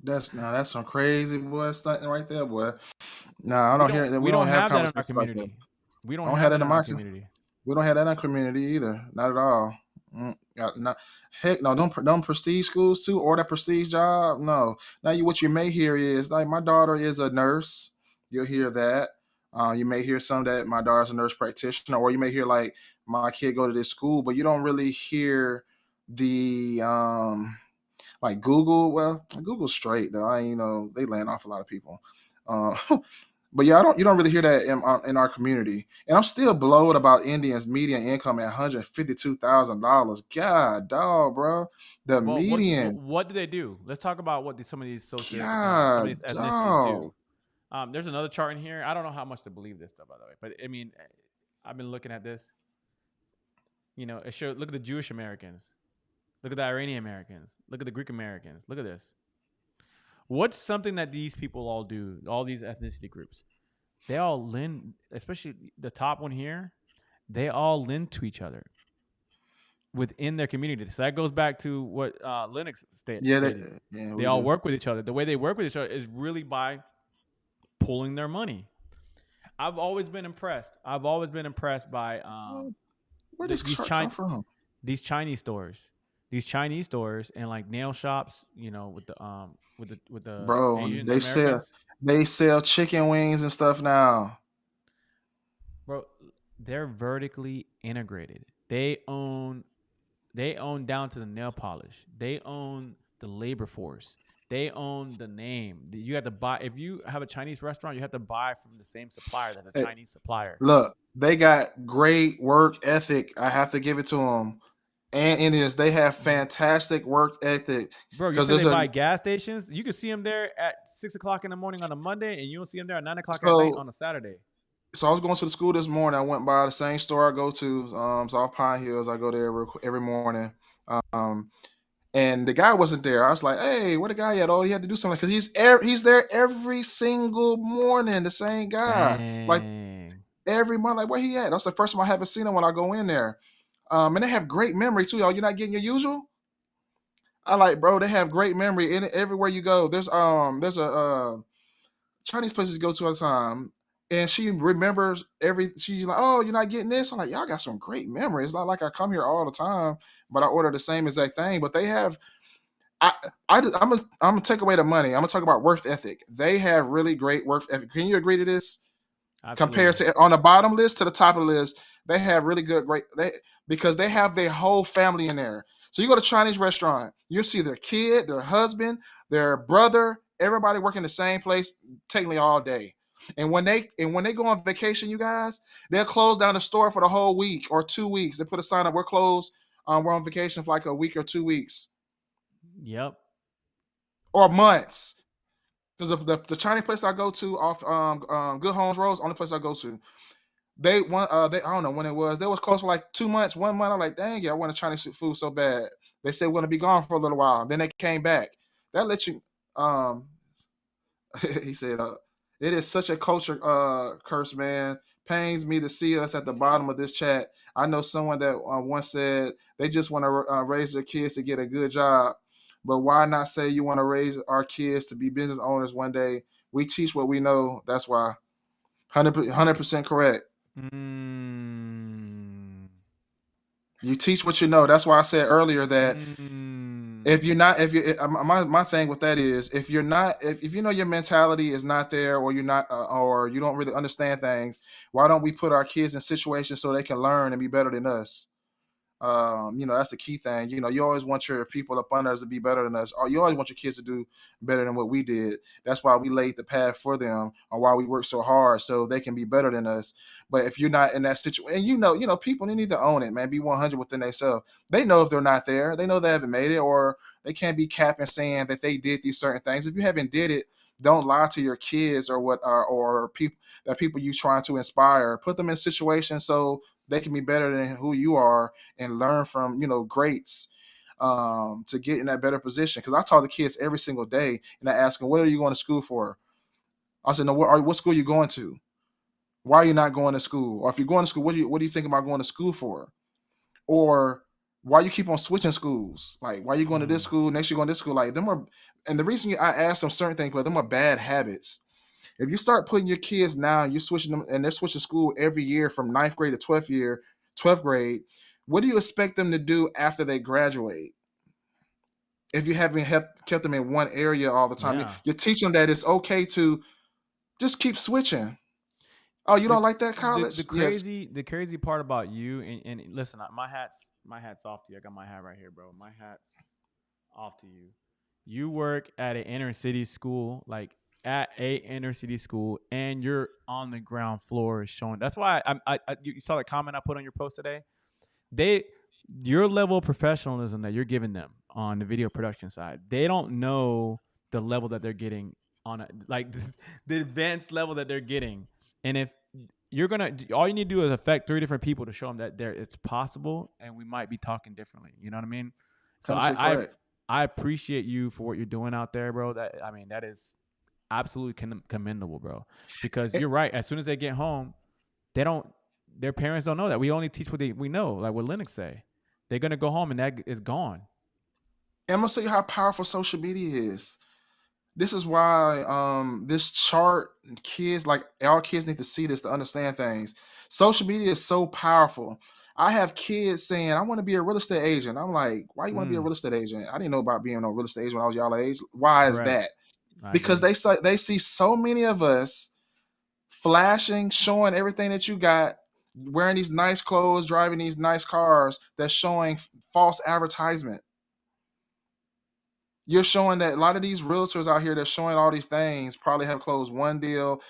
A: That's some crazy boy stunting right there, boy. Nah, I
B: we
A: don't
B: don't
A: hear that.
B: we
A: We
B: don't
A: don't have
B: have that in our
A: conversations like that.
B: community. We
A: I
B: don't
A: don't have
B: have
A: that
B: that
A: in
B: in our
A: my.
B: community.
A: We don't have that in our community either. Not at all. Not, heck no. Don't prestige schools too, or that prestige job. No. Now what you may hear is like my daughter is a nurse. You'll hear that. You may hear some that my daughter's a nurse practitioner, or you may hear like my kid go to this school, but you don't really hear the like Google. Well, Google's straight though. They laying off a lot of people. Uh, but yeah, I don't. You don't really hear that in our community, and I'm still blowed about Indians' median income at $152,000. God, dog, bro, the
B: Well, what what,
A: median.
B: what do they do? Let's talk about what some of these some of these
A: God,
B: ethnicities do.
A: dog.
B: There's another chart in here. I don't know how much to believe this stuff, by the way, but I mean, I've been looking at this. It shows. Look at the Jewish Americans. Look at the Iranian Americans. Look at the Greek Americans. Look at this. What's something that these people all do? All these ethnicity groups, they all lend, especially the top one here. They all lend to each other within their community. So that goes back to what Linux
A: Yeah,
B: stated.
A: yeah,
B: They
A: we
B: all
A: do.
B: work with each other. The way they work with each other is really by pulling their money. I've always been impressed. I've always been impressed by
A: Where does
B: these
A: chart come from,
B: these Chinese stores, and like nail shops. With the
A: bro?
B: Asian
A: They sell
B: Americans,
A: they sell chicken wings and stuff now.
B: bro. They're vertically integrated. They own down to the nail polish. They own the labor force. They own the name. You have to buy if you have a Chinese restaurant, you have to buy from the same supplier that's a
A: Hey,
B: Chinese supplier.
A: look, they got great work ethic. I have to give it to them. And it is they have fantastic work ethic
B: Bro, you
A: because
B: said they
A: there's a
B: buy gas stations. You can see them there at 6 o'clock in the morning on a Monday, and you don't see them there at 9 o'clock at night
A: so
B: on a Saturday.
A: so I was going to the school this morning. I went by the same store I go to, it's off Pine Hills. I go there every morning. Um, and the guy wasn't there. I was like, "Hey, where the guy at?" Oh, he had to do something because he's there every single morning. The same guy, like
B: Dang.
A: every month. Like where he at? That's the first time I haven't seen him when I go in there. And they have great memory too, y'all. You're not getting your usual. I like, bro. They have great memory in everywhere you go. There's a Chinese places to go to all the time. And she remembers she's like, "Oh, you're not getting this." I'm like, "Y'all got some great memories." It's not like I come here all the time, but I order the same exact thing. But they have, I, I'm gonna take away the money. I'm gonna talk about work ethic. They have really great work ethic. Can you agree to this? Compared
B: Absolutely.
A: to on the bottom list to the top of the list, they have really good, great. Because they have their whole family in there. So you go to a Chinese restaurant, you see their kid, their husband, their brother, everybody working the same place, technically all day. And when they go on vacation, you guys, they'll close down the store for the whole week or 2 weeks. They put a sign up, "We're closed. We're on vacation for like a week or 2 weeks
B: Yep.
A: or months." Because the Chinese place I go to off Good Homes Road, only place I go to. They I don't know when it was. They was closed for like 2 months, 1 month. I'm like, dang, yeah, I want Chinese food so bad. They said we're gonna be gone for a little while. Then they came back. That lets you um he said, it is such a culture curse, man. Pains me to see us at the bottom of this chat. I know someone that once said they just want to raise their kids to get a good job. But why not say you want to raise our kids to be business owners one day? We teach what we know. That's why. 100% correct.
B: Mm.
A: You teach what you know. That's why I said earlier that if
B: Mm.
A: you're not, if you, my thing with that is if you're not, if you know your mentality is not there, or you're not, or you don't really understand things, why don't we put our kids in situations so they can learn and be better than us? That's the key thing. You always want your people up under us to be better than us, or you always want your kids to do better than what we did. That's why we laid the path for them, or why we work so hard so they can be better than us. But if you're not in that situation, and people, they need to own it, man. Be 100 within themselves. They know if they're not there, they know they haven't made it, or they can't be capping saying that they did these certain things. If you haven't did it, don't lie to your kids or what, or people you trying to inspire. Put them in situations so they can be better than who you are and learn from greats, to get in that better position. Because I talk to kids every single day and I ask them, "What are you going to school for?" I said, "No, what school are you going to? Why are you not going to school? Or if you're going to school, what do you think about going to school for? Or why you keep on switching schools? Like, why are you going to this
B: Mm.
A: school, next you're going to this school?" Like, them are, and the reason I ask them certain things, but them are bad habits. If you start putting your kids now, you're switching them, and they're switching school every year from ninth grade to 12th grade. What do you expect them to do after they graduate? If you haven't kept them in one area all the time,
B: Yeah.
A: you teach them that it's okay to just keep switching. Oh, you
B: the
A: don't like that
B: the
A: college? Yes,
B: crazy part about you, and listen, my hat's off to you. I got my hat right here, bro. My hat's off to you. You work at an inner city school, like at a inner city school, and you're on the ground floor showing. That's why you saw the comment I put on your post today. They Your level of professionalism that you're giving them on the video production side, they don't know the level that they're getting on like the advanced level that they're getting. And if you're gonna all you need to do is affect 3 different people to show them that it's possible, and we might be talking differently. You know what I mean? So
A: 100% correct.
B: I appreciate you for what you're doing out there, bro. That is absolutely commendable, bro. Because
A: And
B: you're right. As soon as they get home, they don't their parents don't know that. We only teach what we know, like what Linux say. They're gonna go home and that is gone.
A: I'm gonna tell you how powerful social media is. This is why this chart, kids, like all kids need to see this to understand things. Social media is so powerful. I have kids saying, "I want to be a real estate agent." I'm like, "Why you want to be a
B: Mm,
A: real estate agent?" I didn't know about being a real estate agent when I was y'all age. Why is
B: correct.
A: that?
B: I
A: Because
B: agree.
A: they see so many of us flashing, showing everything that you got, wearing these nice clothes, driving these nice cars, that's showing false advertisement. you're showing that a lot of these realtors out here that's showing all these things probably have closed one deal.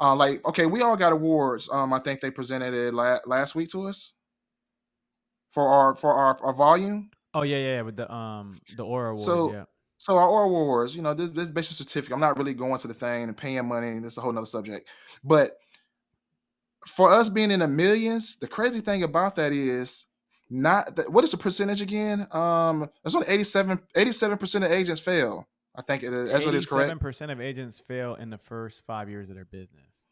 A: Like, okay, we all got awards. I think they presented it last week to us for our volume.
B: Oh yeah, yeah, yeah, with the Aura Award,
A: So
B: yeah.
A: so our oral awards, this basic certificate. I'm not really going to the thing and paying money. That's a whole nother subject. But for us being in the millions, the crazy thing about that is not that, what is the percentage again? It's only 87% of agents fail. I think that's what is correct.
B: 87% of agents fail in the first 5 years of their business.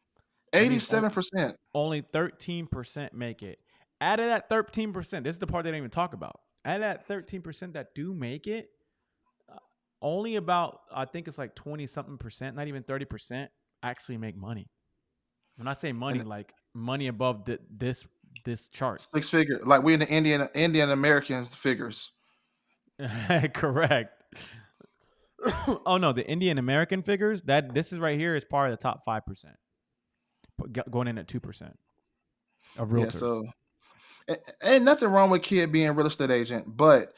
B: That means
A: 87%.
B: only 13% make it. Out of that 13%, this is the part they don't even talk about. Out of that 13% that do make it, uh, only about, I think it's like 20 something percent, not even 30%, actually make money. When I say money,
A: And
B: like money above this chart.
A: six figure, like we in the Indian Americans figures.
B: Correct. Oh no, the Indian American figures, that this is right here is part of the top 5%, going in at 2% of
A: Yeah,
B: realtors.
A: so ain't nothing wrong with kid being a real estate agent, but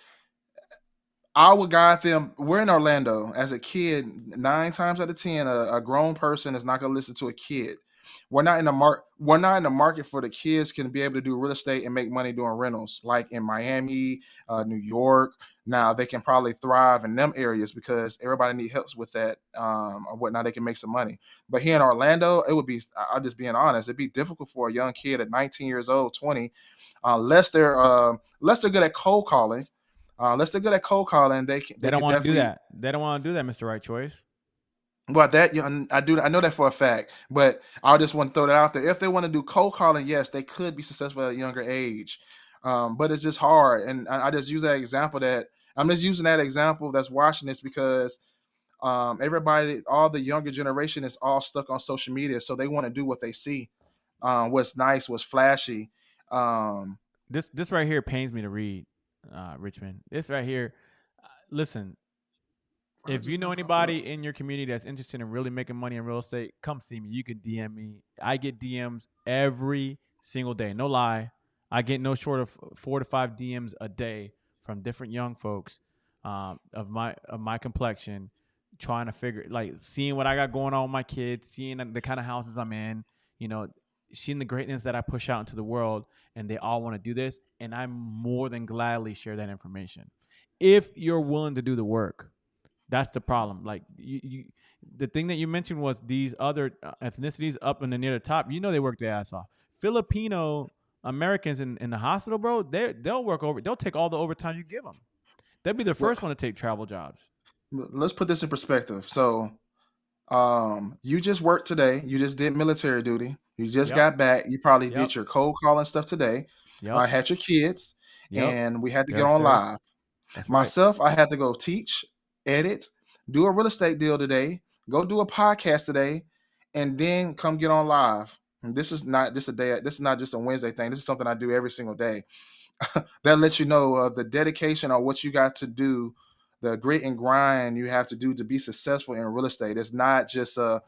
A: I would guide them. We're in Orlando. As a kid, 9 times out of 10, a grown person is not going to listen to a kid. We're not in the market for the kids can be able to do real estate and make money doing rentals, like in Miami, New York. Now they can probably thrive in them areas because everybody needs help with that, or whatnot. They can make some money. But here in Orlando, it would be. I'm just being honest. It'd be difficult for a young kid at 19 years old, 20, unless they're good at cold calling. Unless they're good at cold calling,
B: They
A: they
B: don't
A: could
B: want to do
A: definitely.
B: that. They don't want to do that, Mr. Right Choice.
A: But that, I know that for a fact. But I just want to throw that out there. If they want to do cold calling, yes, they could be successful at a younger age. But it's just hard, and I just use that example that I'm just using that example that's watching this because everybody, all the younger generation is all stuck on social media, so they want to do what they see, what's nice, what's flashy. Um,
B: This right here pains me to read, Richmond. This right here. Listen,
A: why it
B: if you
A: just
B: know
A: not popped up?
B: anybody in your community that's interested in really making money in real estate, come see me. You can DM me. I get DMs every single day. No lie. I get no short of 4 to 5 DMs a day from different young folks, of my complexion, trying to figure, like, seeing what I got going on with my kids, seeing the kind of houses I'm in, you know, seeing the greatness that I push out into the world, and they all want to do this, and I more than gladly share that information if you're willing to do the work. That's the problem. Like, the thing that you mentioned was these other ethnicities up in the near the top. You know, they work their ass off. Filipino Americans in the hospital, bro. They'll work over. They'll take all the overtime you give them. They'll be the
A: Well,
B: first one to take travel jobs.
A: let's put this in perspective. So, you just worked today. You just did military duty. You just
B: Yep.
A: got back. You probably
B: Yep.
A: did your cold calling stuff today.
B: Yep.
A: Had your kids,
B: Yep.
A: and we had to
B: They're
A: get on
B: upstairs.
A: live.
B: That's right.
A: Myself, I had to go teach, edit, do a real estate deal today, go do a podcast today, and then come get on live. And this is not just a day. This is not just a Wednesday thing. This is something I do every single day. That lets you know of the dedication or what you got to do, the grit and grind you have to do to be successful in real estate. It's not just a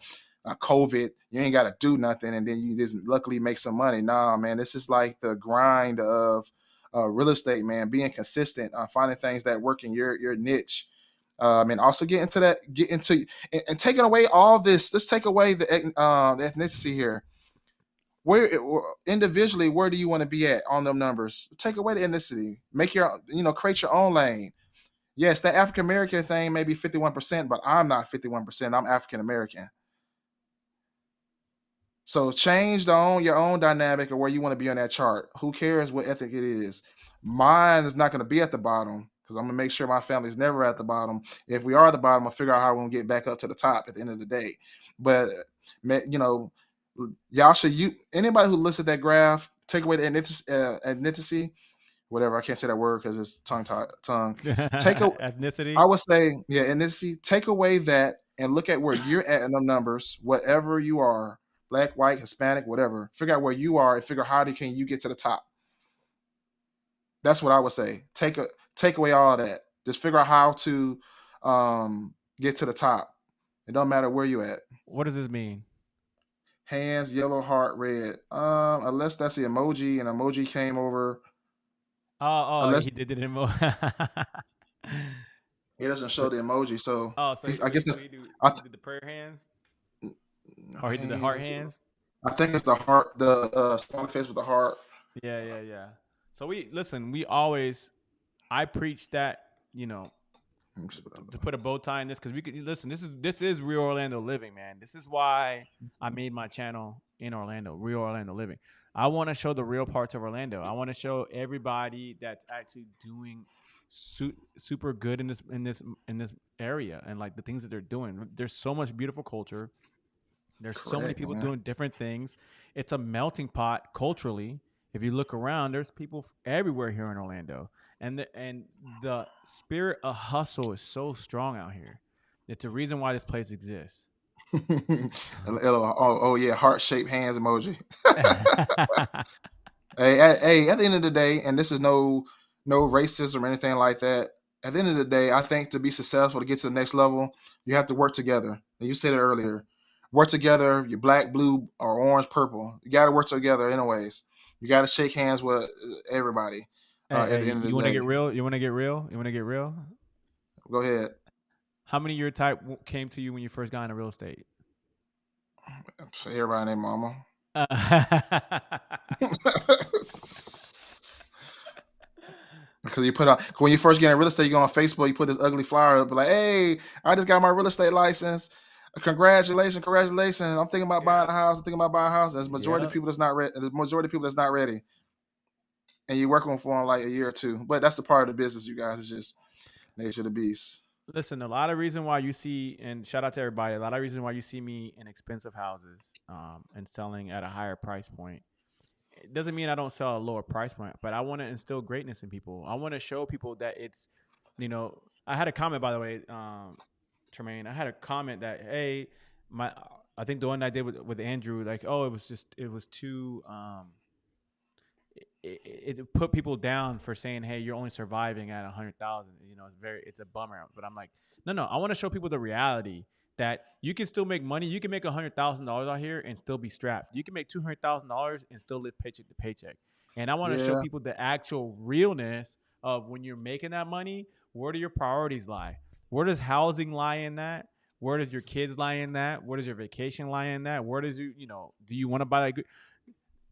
A: COVID. You ain't got to do nothing and then you just luckily make some money. Nah, man, this is like the grind of real estate, man. Being consistent, finding things that work in your niche. And also get into and taking away all this. Let's take away the ethnicity here. Where individually, where do you want to be at on them numbers? Take away the ethnicity, make your, create your own lane. Yes, that African American thing may be 51%, but I'm not 51%. I'm African American. So change your own dynamic of where you want to be on that chart. Who cares what ethnic it is? Mine is not going to be at the bottom because I'm gonna make sure my family's never at the bottom. If we are at the bottom, I'll figure out how we're gonna get back up to the top at the end of the day. But you know, y'all should you anybody who looks at that graph, take away the ethnicity, whatever. I can't say that word because it's tongue. Take a I
B: Ethnicity.
A: would say, yeah, and then see, take away that and look at where you're at in them numbers, whatever you are, black, white, Hispanic, whatever. Figure out where you are and figure how can you get to the top. That's what I would say. Take away all that. Just figure out how to get to the top. It don't matter where you at.
B: What does this mean?
A: Hands, yellow, heart, red. Unless that's the emoji and emoji came over.
B: Oh,
A: Unless
B: he did it in
A: It doesn't show
B: But
A: the emoji, so
B: oh, so
A: he's. I
B: what
A: guess
B: he
A: it's.
B: what he do?
A: I
B: He did the prayer hands, or he did the heart
A: hands.
B: hands.
A: I think it's the heart, the smiley face with the heart.
B: Yeah, yeah, yeah. So we listen. We always I preach that to put a bow tie in this because we could listen. This is real Orlando living, man. This is why I made my channel in Orlando, real Orlando living. I want to show the real parts of Orlando. I want to show everybody that's actually doing super good in this area and like the things that they're doing. There's so much beautiful culture. There's so many
A: Correct,
B: people
A: man.
B: doing different things. It's a melting pot culturally. If you look around, there's people everywhere here in Orlando, and the spirit of hustle is so strong out here. It's a reason why this place exists.
A: Oh yeah, heart shaped hands emoji. Hey, at the end of the day, and this is no racism or anything like that. At the end of the day, I think to be successful to get to the next level, you have to work together. And you said it earlier, work together. You're black, blue, or orange, purple. You got to work together, anyways. You got to shake hands with everybody.
B: Hey,
A: At the
B: hey,
A: end of
B: you
A: the
B: want to
A: day,
B: get real? You want to get real? You want to get real?
A: go ahead.
B: How many of your type came to you when you first got into real estate?
A: Everybody named Mama. Because you put on when you first get in real estate, you go on Facebook, you put this ugly flyer up, like, "Hey, I just got my real estate license. Congratulations, congratulations! I'm thinking about buying
B: Yeah.
A: a house. I'm thinking about buying a house." There's majority of
B: Yep.
A: people that's not ready. There's majority of people that's not ready, and you work on for them like a year or two. But that's the part of the business, you guys. It's just nature of the beast.
B: Listen, a lot of reason why you see, and shout out to everybody, a lot of reason why you see me in expensive houses and selling at a higher price point. It doesn't mean I don't sell at a lower price point, but I want to instill greatness in people. I want to show people that I had a comment, by the way, Tremaine. I had a comment that, hey, I think the one I did with Andrew, like, oh, it was too, it put people down for saying, "Hey, you're only surviving at 100,000." It's a bummer. But I'm like, no. I want to show people the reality that you can still make money. You can make $100,000 out here and still be strapped. You can make $200,000 and still live paycheck to paycheck. And I want to show
A: Yeah,
B: people the actual realness of when you're making that money. Where do your priorities lie? Where does housing lie in that? Where does your kids lie in that? Where does your vacation lie in that? Where does do you want to buy that good?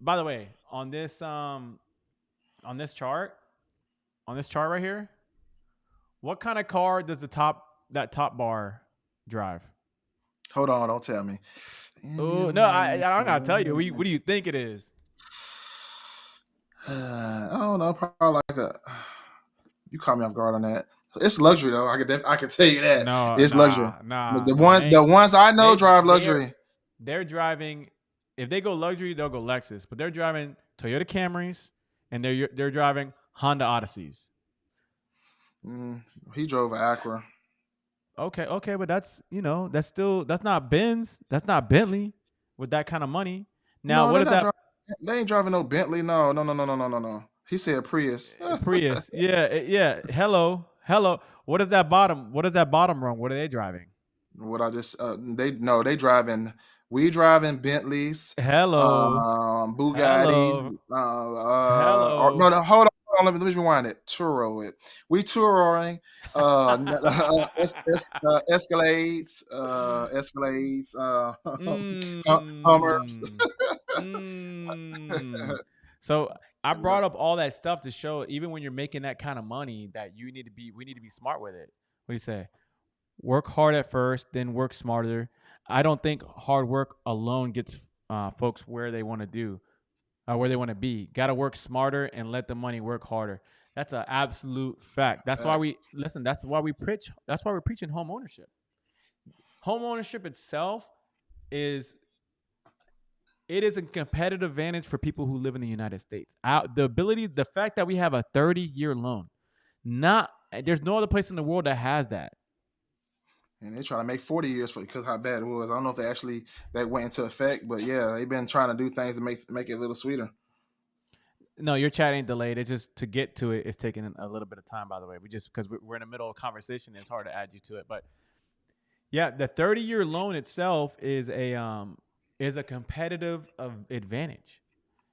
B: By the way, on this chart, on this chart right here, what kind of car does that top bar drive?
A: hold on, don't tell me.
B: Oh
A: Indian
B: no,
A: man.
B: I'm gonna tell you. What do you think it is?
A: I don't know. Probably like a. You caught me off guard on that. It's luxury though. I can tell you that
B: No,
A: it's luxury.
B: nah, no. They
A: The
B: ain't.
A: ones I know
B: They
A: drive
B: they're
A: luxury.
B: they're driving. If they go luxury, they'll go Lexus. But they're driving Toyota Camrys and they're driving Honda Odysseys.
A: Mm, he drove an Acura.
B: Okay, but that's not Benz, that's not Bentley with that kind of money. Now,
A: No,
B: what
A: they're
B: is
A: not
B: that
A: driving. They ain't driving no Bentley. No, no, no, no, no, no, no, no. He said Prius.
B: Prius? Yeah, yeah. Hello. What is that bottom? What is that bottom rung? What are they driving?
A: What I just they no they driving. We driving Bentleys,
B: Hello,
A: Bugattis.
B: hello,
A: No,
B: hello.
A: no, hold on. Let me rewind it. Turo it. We touring. Escalades. Escalades. Hummers.
B: Mmm. Mmm. So I brought up all that stuff to show, even when you're making that kind of money, that we need to be smart with it. What do you say? Work hard at first, then work smarter. I don't think hard work alone gets folks where they want to where they want to be. Got to work smarter and let the money work harder. That's an absolute fact. That's why
A: Facts.
B: we listen. That's why we preach. That's why we're preaching home ownership. Home ownership itself is it is a competitive advantage for people who live in the United States. The fact that we have a 30-year loan, not there's no other place in the world that has that.
A: And they're trying to make 40 years for because how bad it was. I don't know if they actually that went into effect, but yeah, they've been trying to do things to make it a little sweeter.
B: No, your chat ain't delayed. It's just to get to it, it's taking a little bit of time. By the way, we just because we're in the middle of a conversation, it's hard to add you to it. But yeah, the 30-year loan itself is a competitive advantage.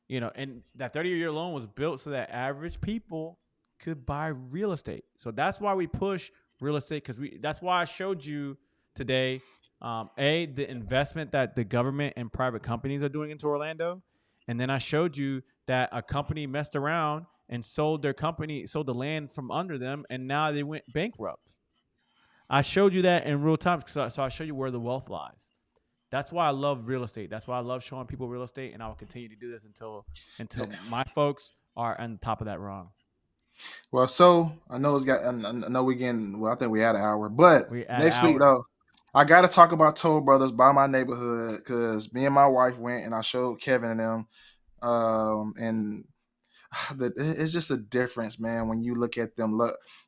B: And that 30-year loan was built so that average people could buy real estate. So that's why we push real estate, because that's why I showed you today, the investment that the government and private companies are doing into Orlando, and then I showed you that a company messed around and sold the land from under them, and now they went bankrupt. I showed you that in real time, so I show you where the wealth lies. That's why I love real estate. That's why I love showing people real estate, and I will continue to do this until my folks are on top of that rung.
A: Well, so I know I know we getting. Well, I think we had an hour, but
B: We at an
A: next week
B: hour.
A: though, I got to talk about Toll Brothers by my neighborhood because me and my wife went and I showed Kevin and them, and it's just a difference, man. When you look at them,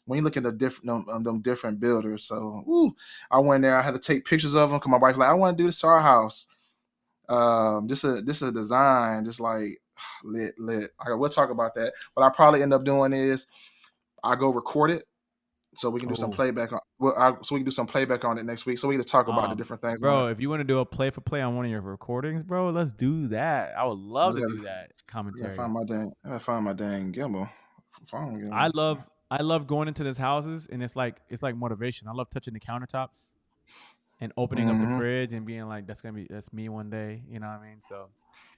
A: when you look at the different them different builders. So, I went there. I had to take pictures of them because my wife's like, I want to do this to our house. Just a design, just like lit. We'll talk about that. What I probably end up doing is I go record it so we can do some
B: Oh,
A: playback on. So we can do some playback on it next week, so we can talk about the different things on it.
B: bro, if you want to do a play for play on one of your recordings, bro, let's do that. I would
A: I
B: love
A: just
B: to
A: gotta,
B: do that
A: I gotta
B: commentary.
A: find my dang. I gotta find my dang gimbal. Phone
B: I
A: gimbal.
B: love I love going into these houses, and it's like motivation. I love touching the countertops and opening up the
A: Mm-hmm.
B: fridge and being like, that's me one day. You know what I mean? So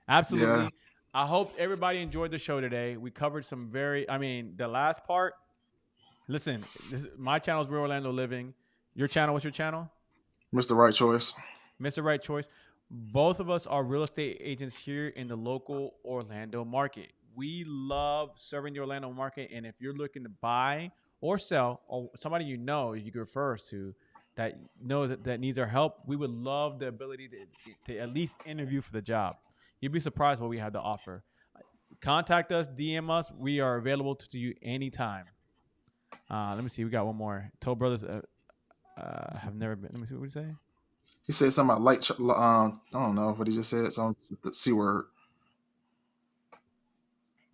A: Yeah,
B: absolutely. I hope everybody enjoyed the show today. We covered the last part. Listen, my channel is Real Orlando Living. Your channel, what's your channel?
A: Mr. Right Choice.
B: Mr. Right Choice. Both of us are real estate agents here in the local Orlando market. We love serving the Orlando market. And if you're looking to buy or sell, or somebody you can refer us to that knows that needs our help, we would love the ability to at least interview for the job. You'd be surprised what we have to offer. Contact us, DM us. We are available to you anytime. Let me see. We got one more. Toll Brothers have never been. Let me see what we say.
A: He said something about I don't know what he just said. Some C word.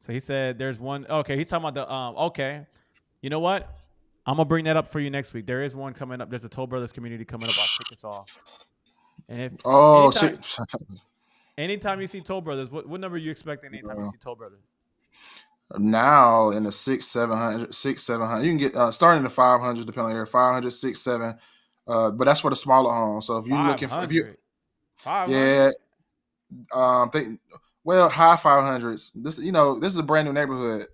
B: So he said there's one. Okay, he's talking about the. Okay, you know what? I'm gonna bring that up for you next week. There is one coming up. There's a Toll Brothers community coming up. I'll kick us off. And if
A: Oh
B: anytime,
A: shit.
B: anytime you see Toll Brothers, what number are you expecting? Anytime you see Toll Brothers,
A: Now in the 600, 700, you can get starting in the 500 depending on your 500, 6, 7. But that's for the smaller homes. So if you're
B: five
A: looking for, if you,
B: hundred, 500.
A: yeah, think, well, high 500s. This is a brand new neighborhood.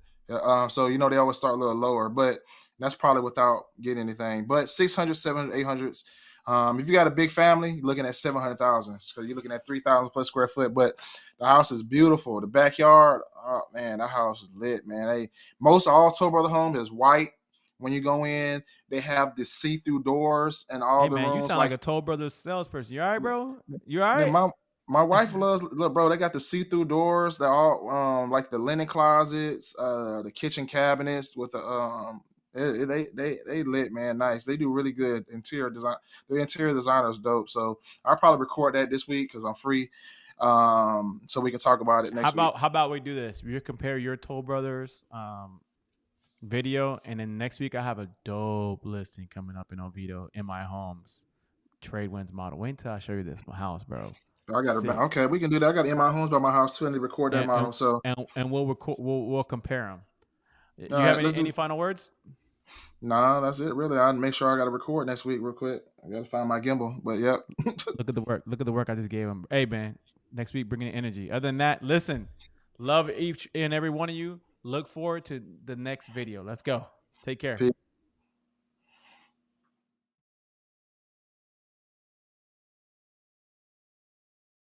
A: So they always start a little lower, but that's probably without getting anything. But 600, 700, 800s. If you got a big family, you're looking at 700,000 because you're looking at 3,000 plus square foot. But the house is beautiful. The backyard, oh man, that house is lit, man. Most all Toll Brother homes is white. When you go in, they have the see-through doors and all
B: Hey
A: the
B: man, you
A: rooms.
B: sound like
A: Like
B: a Toll Brothers salesperson. You all right, bro? You all
A: man,
B: right?
A: my wife loves, look, bro. They got the see-through doors. They're all like the linen closets, the kitchen cabinets with the they lit, man. Nice. They do really good interior design. The interior designer is dope. So I'll probably record that this week because I'm free. So we can talk about it
B: How
A: next week.
B: about how about we do this? We compare your Toll Brothers video, and then next week I have a dope listing coming up in Oviedo in my homes. Trade winds model. Wait until I show you this my house, bro.
A: I got it.
B: Sick.
A: Okay, we can do that. I got it in my homes by my house too, and they record that
B: And
A: model. So
B: we'll record. We'll compare them.
A: all
B: You have
A: right,
B: any
A: let's do.
B: any final words?
A: Nah, that's it. Really, I'll make sure I got to record next week real quick. I got to find my gimbal. But yep.
B: Look at the work. Look at the work I just gave him. Hey man, next week bringing the energy. Other than that, listen. Love each and every one of you. Look forward to the next video. Let's go. Take care.
A: Peace.